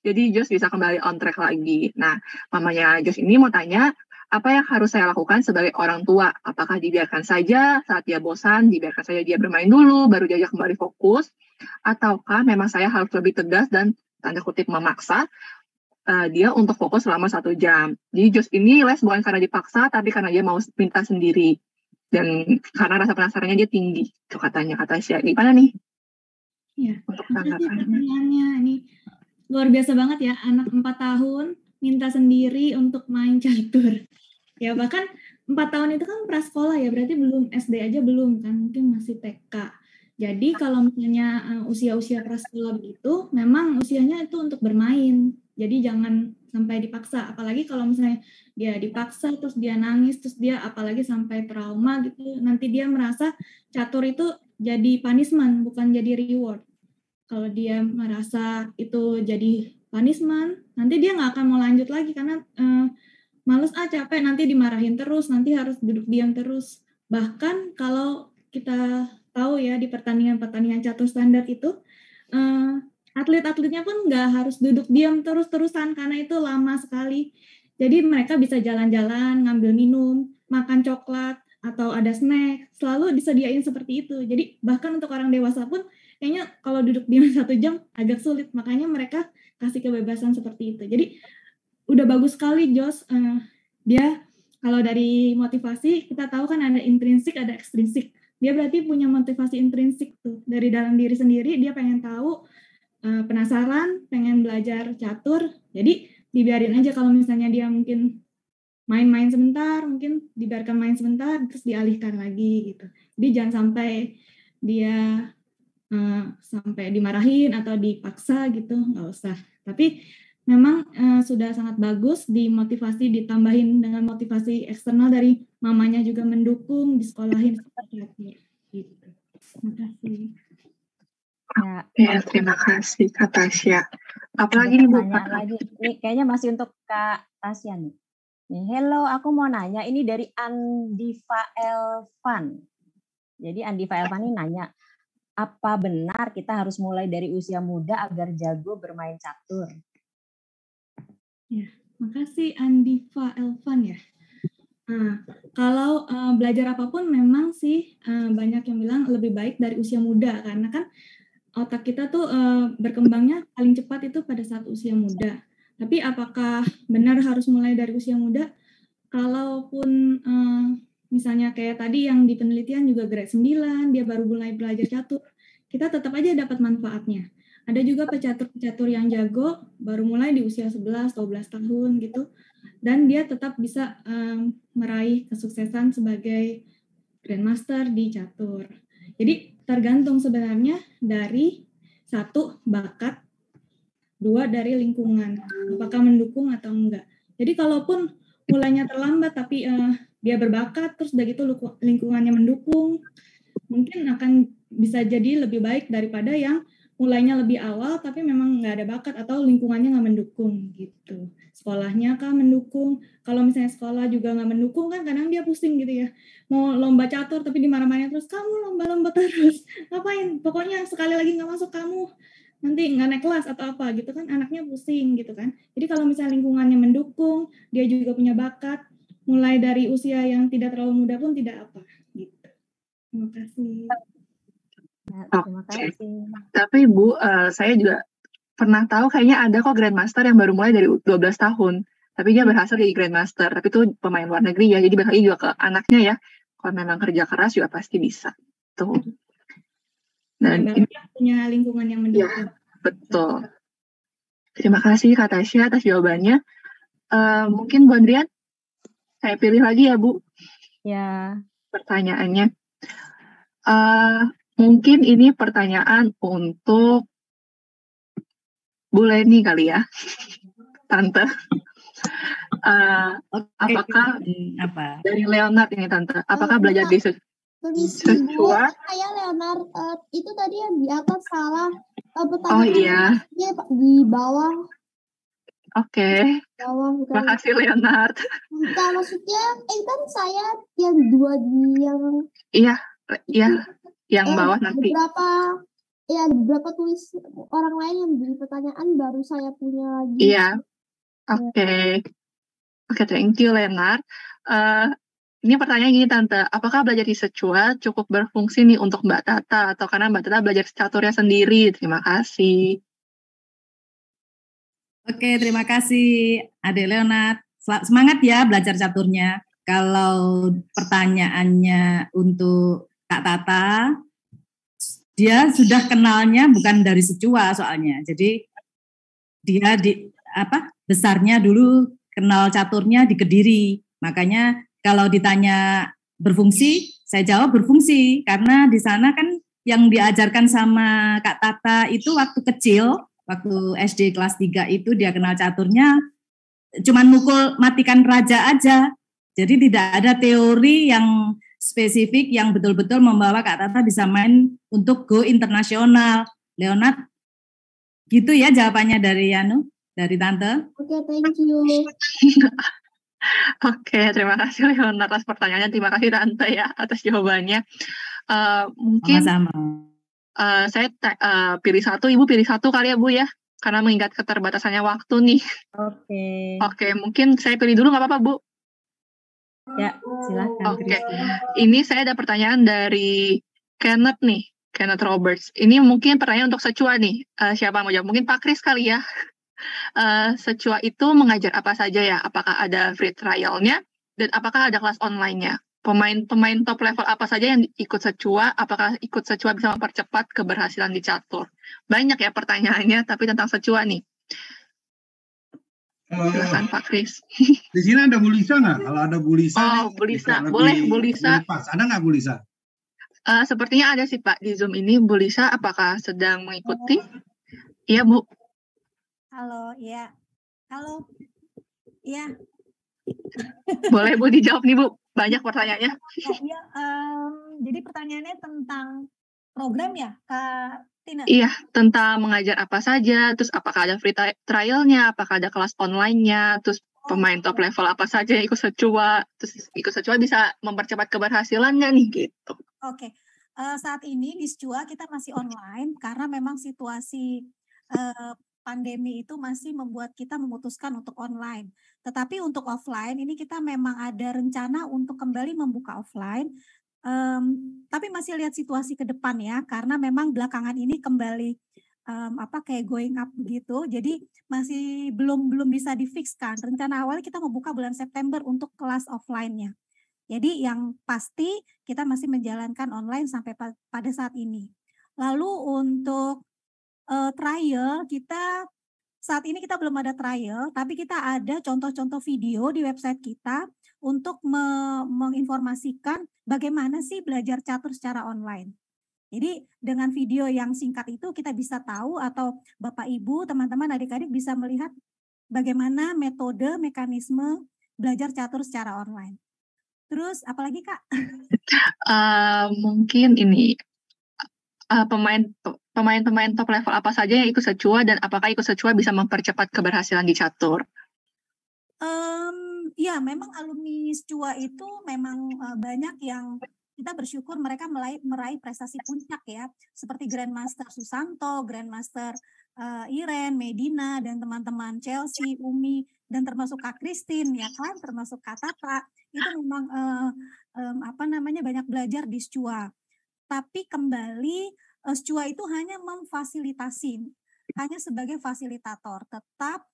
Jadi Jos bisa kembali on track lagi. Nah, mamanya Jos ini mau tanya, apa yang harus saya lakukan sebagai orang tua? Apakah dibiarkan saja saat dia bosan, dibiarkan saja dia bermain dulu, baru diajak kembali fokus? Ataukah memang saya harus lebih tegas dan tanda kutip memaksa dia untuk fokus selama 1 jam? Jadi Jos ini les bukan karena dipaksa, tapi karena dia mau minta sendiri. Dan karena rasa penasarannya dia tinggi. Itu katanya, kata Tasya. Gimana nih?
Ya, pertanyaannya ini luar biasa banget ya, anak 4 tahun minta sendiri untuk main catur. Ya bahkan 4 tahun itu kan prasekolah ya, berarti belum SD aja belum kan, mungkin masih TK. Jadi kalau misalnya usia-usia prasekolah begitu, memang usianya itu untuk bermain. Jadi jangan sampai dipaksa, apalagi kalau misalnya dia dipaksa terus dia nangis, terus dia apalagi sampai trauma gitu, nanti dia merasa catur itu jadi punishment, bukan jadi reward. Kalau dia merasa itu jadi punishment, nanti dia nggak akan mau lanjut lagi karena males capek, nanti dimarahin terus, nanti harus duduk diam terus. Bahkan kalau kita tahu ya di pertandingan catur standar itu, atlet-atletnya pun nggak harus duduk diam terus-terusan karena itu lama sekali. Jadi mereka bisa jalan-jalan, ngambil minum, makan coklat, atau ada snack, selalu disediain seperti itu. Jadi bahkan untuk orang dewasa pun kayaknya kalau duduk diam 1 jam agak sulit, makanya mereka kasih kebebasan seperti itu. Jadi udah bagus sekali Jos, dia kalau dari motivasi kita tahu kan ada intrinsik, ada ekstrinsik. Dia berarti punya motivasi intrinsik tuh dari dalam diri sendiri, dia pengen tahu, penasaran, pengen belajar catur. Jadi dibiarin aja kalau misalnya dia mungkin main-main sebentar, mungkin dibiarkan main sebentar, terus dialihkan lagi gitu. Jadi jangan sampai dia sampai dimarahin atau dipaksa gitu, nggak usah. Tapi memang sudah sangat bagus dimotivasi, ditambahin dengan motivasi eksternal dari mamanya juga mendukung, disekolahin seperti itu. Gitu. Terima kasih.
Ya, terima kasih Kak Tasya. Apalagi nih Bu?
Pertanyaan lagi. Ini kayaknya masih untuk Kak Tasya nih. Hello, aku mau nanya. Ini dari Andiva Elvan. Jadi Andiva Elvan ini nanya, apa benar kita harus mulai dari usia muda agar jago bermain catur?
Ya, makasih Andiva Elvan ya. Nah, kalau belajar apapun memang sih banyak yang bilang lebih baik dari usia muda, karena kan otak kita tuh berkembangnya paling cepat itu pada saat usia muda. Tapi apakah benar harus mulai dari usia muda? Kalaupun misalnya kayak tadi yang di penelitian juga grade 9, dia baru mulai belajar catur, kita tetap aja dapat manfaatnya. Ada juga pecatur-pecatur yang jago baru mulai di usia 11-12 tahun gitu, dan dia tetap bisa meraih kesuksesan sebagai grandmaster di catur. Jadi tergantung sebenarnya dari satu, bakat, dua, dari lingkungan, apakah mendukung atau enggak. Jadi kalaupun mulainya terlambat tapi dia berbakat, terus udah gitu lingkungannya mendukung, mungkin akan bisa jadi lebih baik daripada yang mulainya lebih awal tapi memang nggak ada bakat atau lingkungannya nggak mendukung gitu. Sekolahnya kah mendukung? Kalau misalnya sekolah juga nggak mendukung kan kadang dia pusing gitu ya. Mau lomba catur tapi dimarah-marahin terus, kamu lomba-lomba terus, ngapain? Pokoknya sekali lagi nggak masuk kamu nanti nggak naik kelas atau apa gitu kan, anaknya pusing gitu kan. Jadi kalau misalnya lingkungannya mendukung, dia juga punya bakat, mulai dari usia yang tidak terlalu muda pun tidak apa gitu. Terima kasih.
Terima kasih.
Tapi Bu, saya juga pernah tahu kayaknya ada kok Grandmaster yang baru mulai dari 12 tahun. Tapi dia berhasil jadi Grandmaster. Tapi itu pemain luar negeri ya, jadi balik juga ke anaknya ya. Kalau memang kerja keras juga pasti bisa. Tuh. Dan ini
punya lingkungan yang mendukung.
Ya, betul. Terima kasih Kak Tasya atas jawabannya. Mungkin Bu Andrian, saya pilih lagi ya Bu.
Ya.
Pertanyaannya. Mungkin ini pertanyaan untuk Bu Leni kali ya, Tante. Apakah dari Leonard ini Tante? Apakah belajar di Secua?
Saya Leonard, itu tadi yang di atas salah pertanyaan.
Oh iya.
Di bawah.
Oke.
Bawah.
Terima kasih Leonard.
Nah, maksudnya, kan saya yang dua di yang.
Iya. Yang bawah nanti.
Beberapa tulis orang lain yang beri pertanyaan baru saya punya lagi.
Iya. Oke, thank you Leonard. Ini pertanyaan gini Tante, apakah belajar di Secua cukup berfungsi nih untuk Mbak Tata atau karena Mbak Tata belajar caturnya sendiri? Terima kasih.
Oke, terima kasih Adik Leonard. Semangat ya belajar caturnya. Kalau pertanyaannya untuk Kak Tata, dia sudah kenalnya bukan dari Secua soalnya. Jadi dia besarnya dulu kenal caturnya di Kediri. Makanya kalau ditanya berfungsi, saya jawab berfungsi karena di sana kan yang diajarkan sama Kak Tata itu waktu kecil, waktu SD kelas 3 itu dia kenal caturnya cuman mukul matikan raja aja. Jadi tidak ada teori yang spesifik yang betul-betul membawa Kak Tata bisa main untuk go internasional. Leonard, gitu ya jawabannya dari Tante.
Oke, thank you.
Oke, terima kasih Leonard atas pertanyaannya. Terima kasih Tante ya atas jawabannya. Mungkin saya pilih satu, Ibu pilih satu kali ya Bu ya, karena mengingat keterbatasannya waktu nih. Oke, mungkin saya pilih dulu nggak apa-apa Bu?
Ya, silakan.
Oke, ini saya ada pertanyaan dari Kenneth nih, Kenneth Roberts. Ini mungkin pertanyaan untuk Secua nih. Siapa mau jawab? Mungkin Pak Kris kali ya. Secua itu mengajar apa saja ya? Apakah ada free trial-nya? Dan apakah ada kelas online-nya? Pemain top level apa saja yang ikut Secua? Apakah ikut Secua bisa mempercepat keberhasilan di catur? Banyak ya pertanyaannya, tapi tentang Secua nih. Silakan Pak Kris.
Di sini ada Bu Lisa nggak? Kalau ada Bu Lisa.
Oh, Bu Lisa. Boleh Bu Lisa.
Pas. Ada nggak Bu Lisa?
Sepertinya ada sih Pak di Zoom ini. Bu Lisa, apakah sedang mengikuti? Iya Bu.
Halo, iya. Halo. Iya.
Boleh Bu dijawab nih Bu. Banyak pertanyaannya.
Iya, jadi pertanyaannya tentang program ya, Kak Tina?
Iya, tentang mengajar apa saja, terus apakah ada free trial-nya, apakah ada kelas online-nya, terus pemain top level apa saja yang ikut Secua, terus ikut Secua bisa mempercepat keberhasilan nggak nih gitu.
Oke. Saat ini di Secua kita masih online karena memang situasi pandemi itu masih membuat kita memutuskan untuk online. Tetapi untuk offline ini kita memang ada rencana untuk kembali membuka offline. Tapi masih lihat situasi ke depan ya, karena memang belakangan ini kembali kayak going up begitu. Jadi masih belum bisa difikskan. Rencana awalnya kita membuka bulan September untuk kelas offline-nya. Jadi yang pasti kita masih menjalankan online sampai pada saat ini. Lalu untuk trial kita saat ini kita belum ada trial, tapi kita ada contoh-contoh video di website kita untuk menginformasikan bagaimana sih belajar catur secara online. Jadi dengan video yang singkat itu kita bisa tahu atau Bapak Ibu, teman-teman, adik-adik bisa melihat bagaimana metode, mekanisme belajar catur secara online. Terus apalagi Kak?
Mungkin ini pemain-pemain top level apa saja yang ikut Secua dan apakah ikut Secua bisa mempercepat keberhasilan di catur?
Ya, memang alumni Secua itu memang banyak yang kita bersyukur mereka meraih prestasi puncak ya, seperti Grandmaster Susanto, Grandmaster Iren, Medina, dan teman-teman Chelsea, Umi, dan termasuk Kak Christine, ya kan, termasuk Kak Tata, itu memang banyak belajar di Secua. Tapi kembali Secua itu hanya memfasilitasi, hanya sebagai fasilitator. Tetap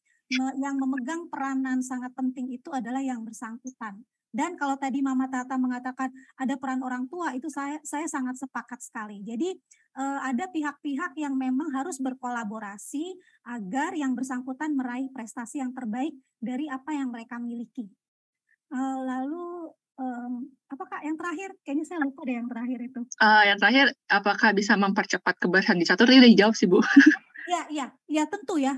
yang memegang peranan sangat penting itu adalah yang bersangkutan. Dan kalau tadi Mama Tata mengatakan ada peran orang tua, itu saya sangat sepakat sekali. Jadi ada pihak-pihak yang memang harus berkolaborasi agar yang bersangkutan meraih prestasi yang terbaik dari apa yang mereka miliki. Lalu apakah yang terakhir? Kayaknya saya lupa deh yang terakhir itu.
Yang terakhir, apakah bisa mempercepat keberhasilan di catur? Ini udah dijawab sih Bu.
Ya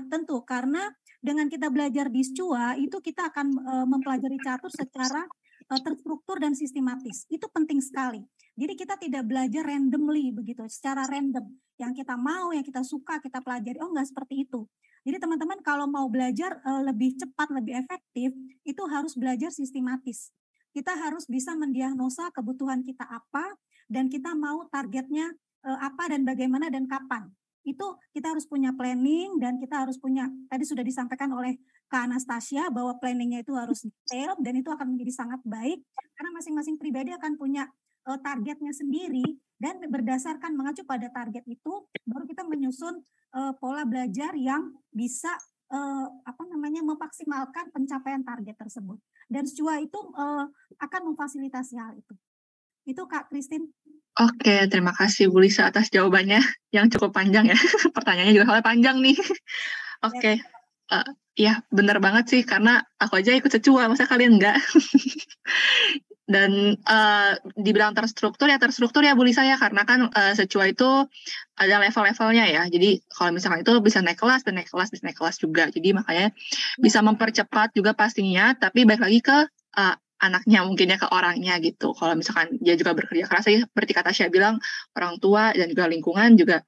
tentu karena dengan kita belajar di Secua itu kita akan mempelajari catur secara terstruktur dan sistematis. Itu penting sekali. Jadi kita tidak belajar randomly begitu, secara random. Yang kita mau, yang kita suka, kita pelajari. Oh enggak seperti itu. Jadi teman-teman kalau mau belajar lebih cepat, lebih efektif, itu harus belajar sistematis. Kita harus bisa mendiagnosa kebutuhan kita apa, dan kita mau targetnya apa dan bagaimana dan kapan. Itu kita harus punya planning dan kita harus punya, tadi sudah disampaikan oleh Kak Anastasia bahwa planningnya itu harus detail dan itu akan menjadi sangat baik karena masing-masing pribadi akan punya targetnya sendiri dan berdasarkan mengacu pada target itu baru kita menyusun pola belajar yang bisa memaksimalkan pencapaian target tersebut. Dan Secua itu akan memfasilitasi hal itu. Itu Kak Christine.
Oke, terima kasih Bu Lisa atas jawabannya yang cukup panjang ya. Pertanyaannya juga soalnya panjang nih. Oke, ya benar banget sih karena aku aja ikut Secua, masa kalian enggak? Dan dibilang terstruktur ya Bu Lisa ya, karena kan Secua itu ada level-levelnya ya. Jadi kalau misalkan itu bisa naik kelas dan naik kelas juga. Jadi makanya bisa mempercepat juga pastinya, tapi balik lagi ke anaknya mungkin ya, ke orangnya gitu. Kalau misalkan dia juga bekerja keras, seperti kata Tasya bilang, orang tua dan juga lingkungan juga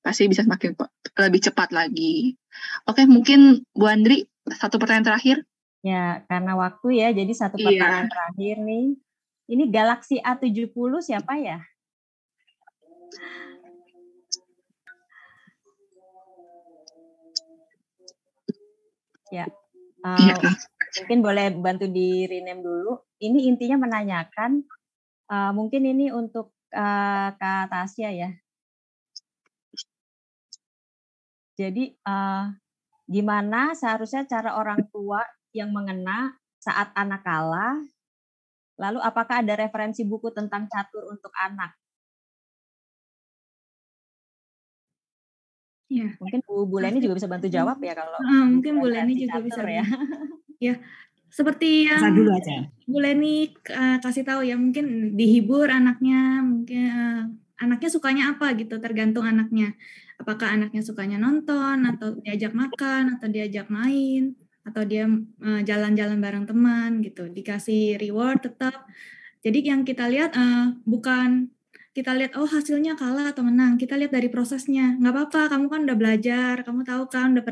pasti bisa semakin lebih cepat lagi. Oke, mungkin Bu Andri, satu pertanyaan terakhir.
Ya, karena waktu ya, jadi satu pertanyaan terakhir nih. Ini Galaxy A70 siapa ya? Ya, mungkin boleh bantu di rename dulu. Ini intinya menanyakan, mungkin ini untuk Kak Tasya ya. Jadi gimana seharusnya cara orang tua yang mengena saat anak kalah? Lalu apakah ada referensi buku tentang catur untuk anak?
Ya.
Mungkin Bu Leni juga bisa bantu jawab ya kalau
mungkin Bu Leni juga bisa
ya.
Ya, seperti yang
Saya dulu aja.
Bu Leni kasih tahu ya, mungkin dihibur anaknya, mungkin anaknya sukanya apa gitu, tergantung anaknya. Apakah anaknya sukanya nonton, atau diajak makan, atau diajak main, atau dia jalan-jalan bareng teman gitu. Dikasih reward tetap. Jadi yang kita lihat bukan kita lihat oh hasilnya kalah atau menang, kita lihat dari prosesnya. Nggak apa-apa, kamu kan udah belajar, kamu tahu kan udah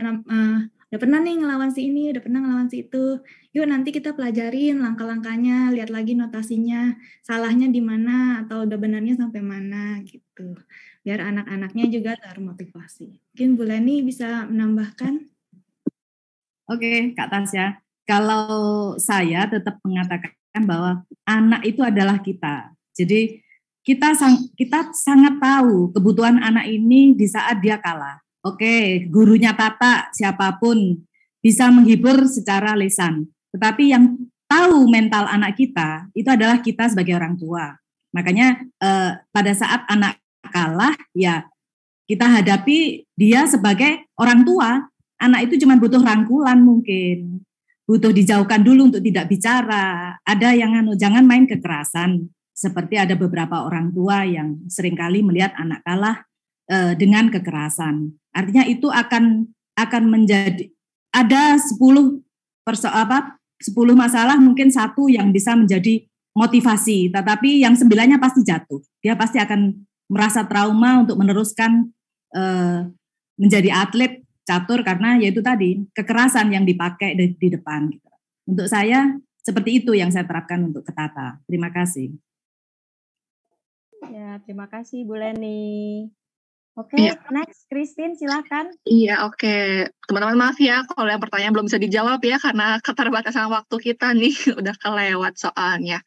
pernah nih ngelawan si ini, udah pernah ngelawan si itu. Yuk nanti kita pelajarin langkah-langkahnya, lihat lagi notasinya, salahnya di mana atau udah benarnya sampai mana gitu. Biar anak-anaknya juga termotivasi. Mungkin Bu Leni bisa menambahkan?
Oke, Kak Tasya. Kalau saya tetap mengatakan bahwa anak itu adalah kita. Jadi kita sangat tahu kebutuhan anak ini di saat dia kalah. Oke, gurunya Tata, siapapun bisa menghibur secara lisan. Tetapi yang tahu mental anak kita, itu adalah kita sebagai orang tua. Makanya pada saat anak kalah, ya kita hadapi dia sebagai orang tua. Anak itu cuma butuh rangkulan mungkin. Butuh dijauhkan dulu untuk tidak bicara. Ada yang jangan main kekerasan. Seperti ada beberapa orang tua yang seringkali melihat anak kalah dengan kekerasan. Artinya itu akan menjadi ada 10 masalah mungkin satu yang bisa menjadi motivasi, tetapi yang 9-nya pasti jatuh. Dia pasti akan merasa trauma untuk meneruskan menjadi atlet catur karena yaitu tadi kekerasan yang dipakai di depan. Untuk saya seperti itu yang saya terapkan untuk ke Tata. Terima kasih.
Ya, terima kasih Bu Leni. Oke,
Iya.
next Christine silakan.
Iya, oke. Teman-teman maaf ya kalau yang pertanyaan belum bisa dijawab ya karena keterbatasan waktu kita nih udah kelewat soalnya.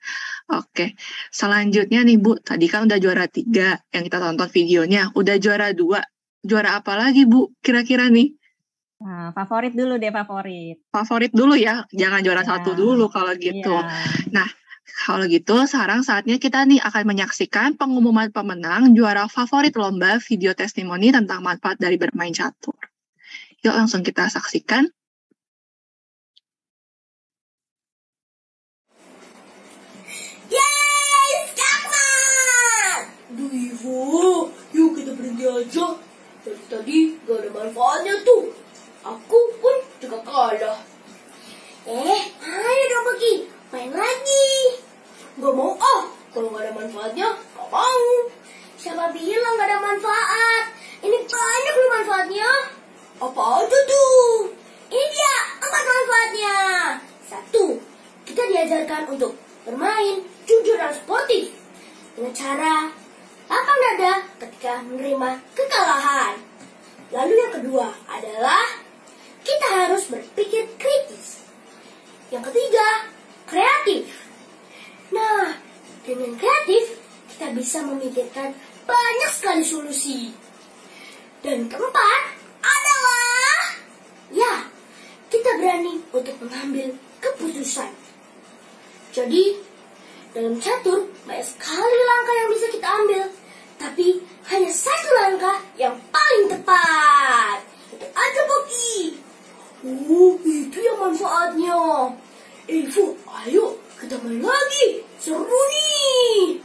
Oke, selanjutnya nih Bu, tadi kan udah juara 3 yang kita tonton videonya, udah juara 2. Juara apa lagi Bu kira-kira nih?
Nah, favorit dulu deh, favorit.
Favorit dulu ya, jangan juara 1 dulu kalau gitu. Nah, kalau gitu, sekarang saatnya kita nih akan menyaksikan pengumuman pemenang juara favorit lomba video testimoni tentang manfaat dari bermain catur. Yuk langsung kita saksikan.
Yeay, semangat! Duh Ibu, yuk kita berhenti aja. Dari tadi gak ada manfaatnya tuh. Aku pun juga kalah. Ayo dong pergi, main lagi. Gak mau kalau gak ada manfaatnya, gak mau. Siapa bilang gak ada manfaat? Ini banyak loh manfaatnya. Apa aja tuh? Ini dia 4 manfaatnya. 1, kita diajarkan untuk bermain jujur dan sportif dengan cara lapang dada ketika menerima kekalahan. Lalu yang kedua adalah kita harus berpikir kritis. Yang ketiga, kreatif. Nah, dengan kreatif, kita bisa memikirkan banyak sekali solusi. Dan keempat adalah, ya, kita berani untuk mengambil keputusan. Jadi, dalam catur, banyak sekali langkah yang bisa kita ambil. Tapi, hanya 1 langkah yang paling tepat. Itu aja, Boki. Itu yang manfaatnya. Ibu, ayo kita main lagi. Seru nih.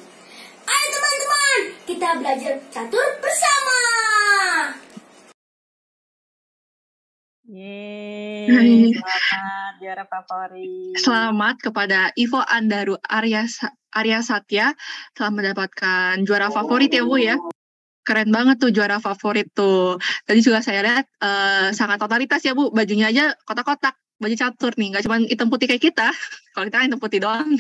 Ayo teman-teman, kita belajar catur bersama.
Yeay, selamat juara favorit.
Selamat kepada Ivo Andaru Arya Satya telah mendapatkan juara favorit ya Bu ya. Keren banget tuh juara favorit tuh. Tadi juga saya lihat sangat totalitas ya Bu. Bajunya aja kotak-kotak. Baju catur nih. Gak cuma hitam putih kayak kita. Kalau kita kan hitam putih doang.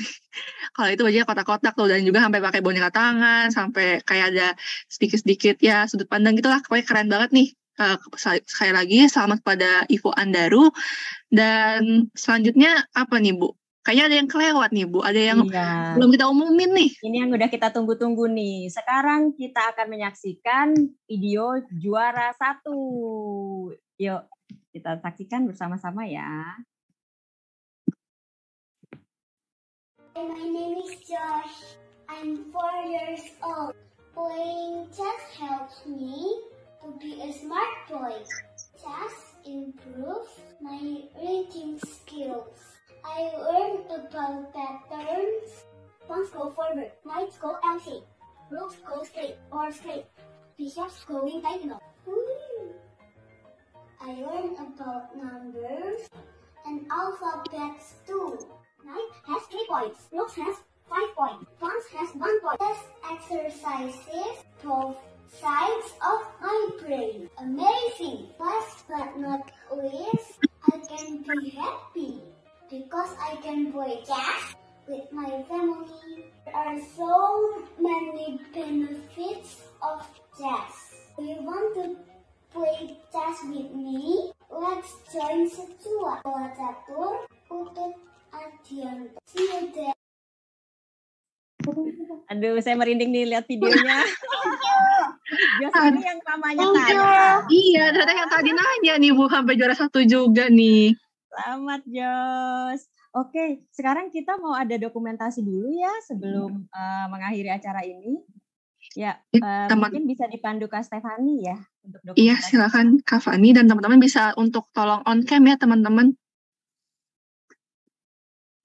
Kalau itu bajunya kotak-kotak tuh. Dan juga sampai pakai boneka tangan. Sampai kayak ada sedikit-sedikit ya sudut pandang gitulah. Pokoknya keren banget nih. Sekali lagi selamat pada Ivo Andaru. Dan selanjutnya apa nih Bu? Kayaknya ada yang kelewat nih Bu, ada yang belum kita umumin nih.
Ini yang udah kita tunggu-tunggu nih. Sekarang kita akan menyaksikan video juara 1. Yuk, kita saksikan bersama-sama ya.
My name is Josh. I'm 4 years old. Playing chess helps me to be a smart boy. Chess improves my reading skills. I learned about patterns. Pawns go forward, knights go L-shape, rooks go straight or straight, bishops going diagonal. I learned about numbers and alphabets too. Knight has 3 points, rooks has 5 points, pawns has 1 point. Test exercises both sides of my brain. Amazing! Last but not least, I can be happy because I can play chess with my family. There are so many benefits of chess. Do you want to play chess with me? Let's join Secua. Bola catur, Utut Adianto. See you there.
Aduh, saya merinding nih lihat videonya. Jos ini yang namanya tadi.
Iya, ternyata yang tadi nanya nih Bu, sampai juara 1 juga nih.
Selamat Jos. Oke, sekarang kita mau ada dokumentasi dulu ya sebelum mengakhiri acara ini. Ya, mungkin bisa dipandu Kak Stefani ya untuk dokumentasi.
Iya, silakan Kak Fani dan teman-teman bisa untuk tolong on cam ya teman-teman.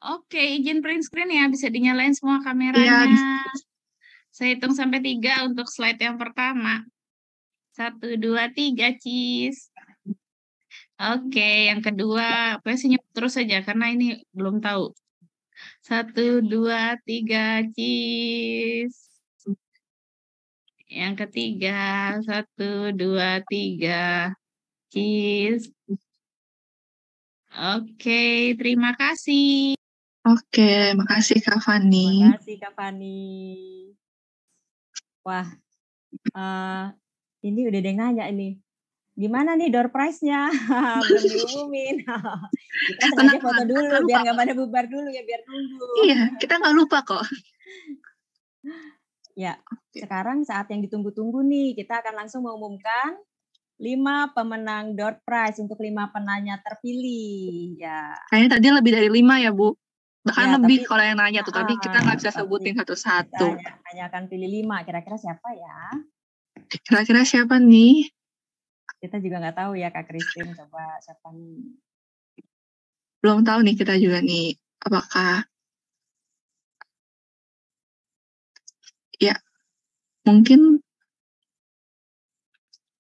Oke, izin print screen ya, bisa dinyalain semua kameranya.
Iya.
Saya hitung sampai 3 untuk slide yang pertama. 1, 2, 3, cheese. Oke, yang kedua, apa senyum terus saja karena ini belum tahu. 1, 2, 3, cheese. Yang ketiga, 1, 2, 3, cheese. Oke, terima kasih.
Oke, makasih Kak Fani.
Terima kasih Kak Fani. Wah, ini udah ada yang nanya ini. Gimana nih door prize-nya? Belum diumumin. Kita sengaja foto dulu biar nggak pada bubar dulu ya, biar nunggu.
Iya, kita nggak lupa kok.
Ya, sekarang saat yang ditunggu-tunggu nih, kita akan langsung mengumumkan 5 pemenang door prize untuk 5 penanya terpilih. Ya.
Kayaknya tadi lebih dari 5 ya, Bu. Bahkan
Ya,
lebih
tapi,
kalau yang nanya tuh, tapi kita nggak bisa sebutin satu-satu.
Hanya akan pilih 5. Kira-kira siapa ya?
Kira-kira siapa nih?
Kita juga nggak tahu ya, Kak Christine. Coba siapa nih?
Belum tahu nih kita juga nih. Apakah ya mungkin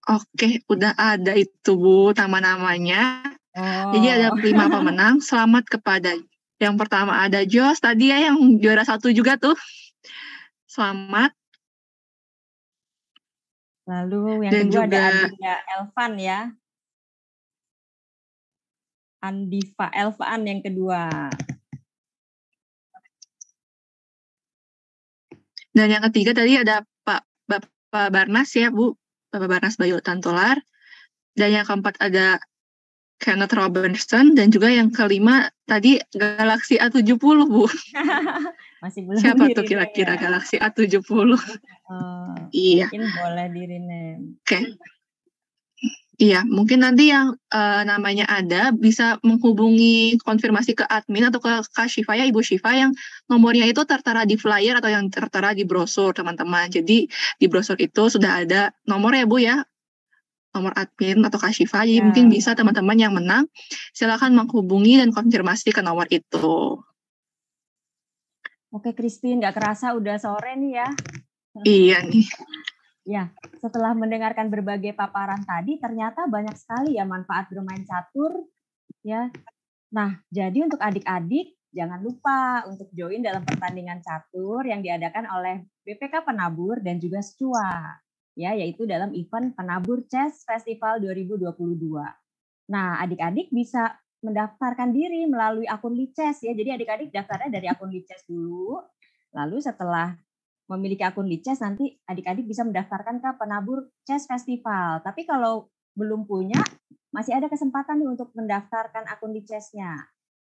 oke, udah ada itu Bu nama-namanya.
Oh.
Jadi ada 5 pemenang. Selamat kepada yang pertama ada Jos tadi ya yang juara 1 juga tuh. Selamat.
Lalu yang
Dan
kedua
juga
ada Andiva Elvan ya. Andiva Elvan yang kedua.
Dan yang ketiga tadi ada Bapak Barnas ya Bu. Bapak Barnas Bayu Tantolar. Dan yang keempat ada Kenneth Robinson. Dan juga yang kelima tadi Galaxy A70 Bu.
Masih belum
Siapa tuh kira-kira
ya?
Galaxy A70? Iya.
Mungkin boleh di-rename.
Oke. Iya, mungkin nanti yang namanya ada bisa menghubungi konfirmasi ke admin atau ke Kak Syifa ya, Ibu Syifa yang nomornya itu tertera di flyer atau yang tertera di brosur teman-teman. Jadi di brosur itu sudah ada nomor ya Bu ya, nomor admin atau Kak Syifa. Jadi mungkin bisa teman-teman yang menang silakan menghubungi dan konfirmasi ke nomor itu.
Oke Christine, nggak kerasa udah sore nih ya.
Iya nih.
Ya, setelah mendengarkan berbagai paparan tadi, ternyata banyak sekali ya manfaat bermain catur. Ya, nah jadi untuk adik-adik jangan lupa untuk join dalam pertandingan catur yang diadakan oleh BPK Penabur dan juga Secua, ya, yaitu dalam event Penabur Chess Festival 2022. Nah, adik-adik bisa mendaftarkan diri melalui akun Lichess ya. Jadi adik-adik daftarnya dari akun Lichess dulu. Lalu setelah memiliki akun Lichess nanti adik-adik bisa mendaftarkan ke Penabur Chess Festival. Tapi kalau belum punya masih ada kesempatan nih untuk mendaftarkan akun Lichess-nya.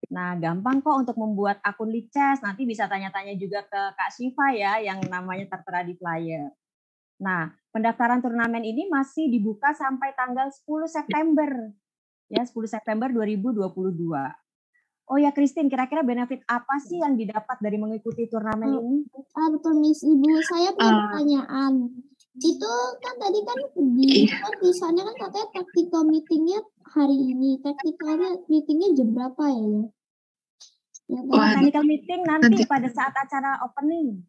Nah, gampang kok untuk membuat akun Lichess. Nanti bisa tanya-tanya juga ke Kak Syifa ya yang namanya tertera di flyer. Nah, pendaftaran turnamen ini masih dibuka sampai tanggal 10 September. Ya, 10 September 2022. Oh ya, Christine, kira-kira benefit apa sih yang didapat dari mengikuti turnamen ini?
Miss Ibu, saya punya pertanyaan. Itu kan tadi kan di sana kan katanya tactical meetingnya hari ini. Tactical meetingnya jam berapa ya?
Technical meeting nanti pada saat acara opening.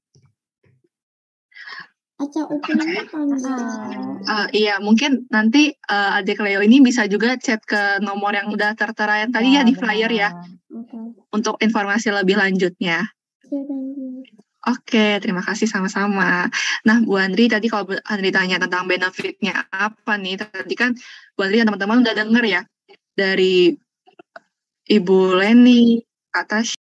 Acara openingnya
Iya, mungkin nanti adik Leo ini bisa juga chat ke nomor yang udah tertera yang tadi ya di flyer ya, untuk informasi lebih lanjutnya. Oke, terima kasih sama-sama. Nah, Bu Andri, tadi kalau Bu Andri tanya tentang benefitnya apa nih, tadi kan Bu Andri dan teman-teman udah denger ya, dari Ibu Leni, Kak Tasya,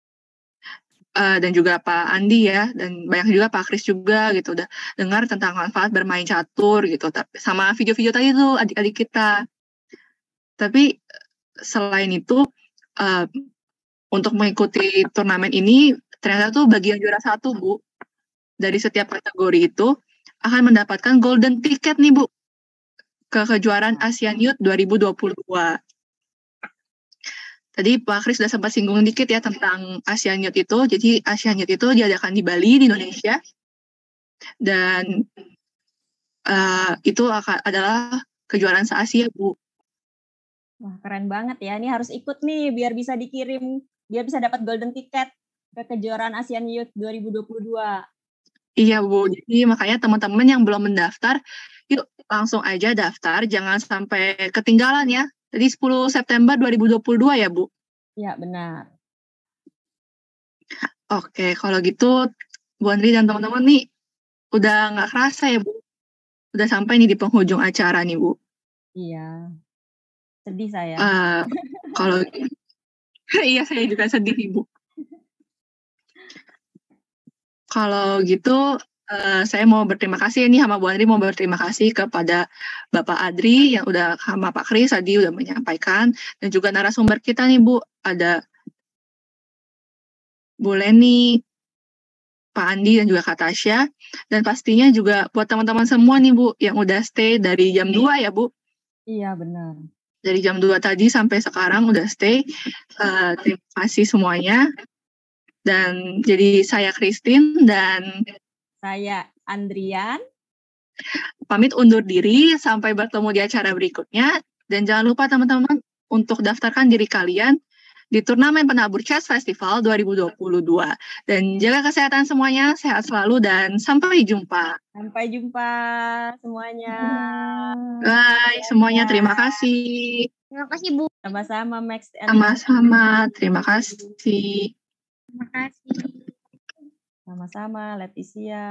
dan juga Pak Andi ya, dan banyak juga Pak Kris juga gitu, udah dengar tentang manfaat bermain catur gitu, sama video-video tadi tuh adik-adik kita. Tapi selain itu, untuk mengikuti turnamen ini, ternyata tuh bagian juara 1, Bu, dari setiap kategori itu akan mendapatkan golden ticket nih, Bu, ke kejuaraan Asian Youth 2022. Tadi Pak Kris sudah sempat singgung dikit ya tentang Asian Youth itu. Jadi Asian Youth itu diadakan di Bali, di Indonesia. Dan itu adalah kejuaraan se-Asia, Bu.
Wah, keren banget ya. Ini harus ikut nih biar bisa dikirim, biar bisa dapat golden ticket ke kejuaraan Asian Youth 2022.
Iya, Bu. Jadi makanya teman-teman yang belum mendaftar, yuk langsung aja daftar. Jangan sampai ketinggalan ya. Jadi 10 September 2022 ya, Bu?
Iya, benar.
Oke, kalau gitu Bu Andri dan teman-teman nih udah nggak kerasa ya, Bu? Udah sampai nih di penghujung acara nih, Bu.
Iya. Sedih saya.
Kalau iya, saya juga sedih, Ibu. Kalau gitu, saya mau berterima kasih nih sama Bu Andri, mau berterima kasih kepada Bapak Adri yang udah sama Pak Kris tadi udah menyampaikan, dan juga narasumber kita nih, Bu, ada Bu Leni, Pak Andi, dan juga Kak Tasya, dan pastinya juga buat teman-teman semua nih, Bu, yang udah stay dari jam 2 ya, Bu?
Iya, benar.
Dari jam 2 tadi sampai sekarang udah stay. Terima kasih semuanya. Dan jadi saya Christine dan
saya Andrian.
Pamit undur diri, sampai bertemu di acara berikutnya. Dan jangan lupa teman-teman untuk daftarkan diri kalian di Turnamen Penabur Chess Festival 2022. Dan jaga kesehatan semuanya, sehat selalu, dan sampai jumpa.
Sampai jumpa semuanya.
Bye semuanya, terima kasih.
Terima kasih, Bu.
Sama-sama, Max.
Sama-sama, terima kasih.
Terima kasih.
Sama-sama, Leticia.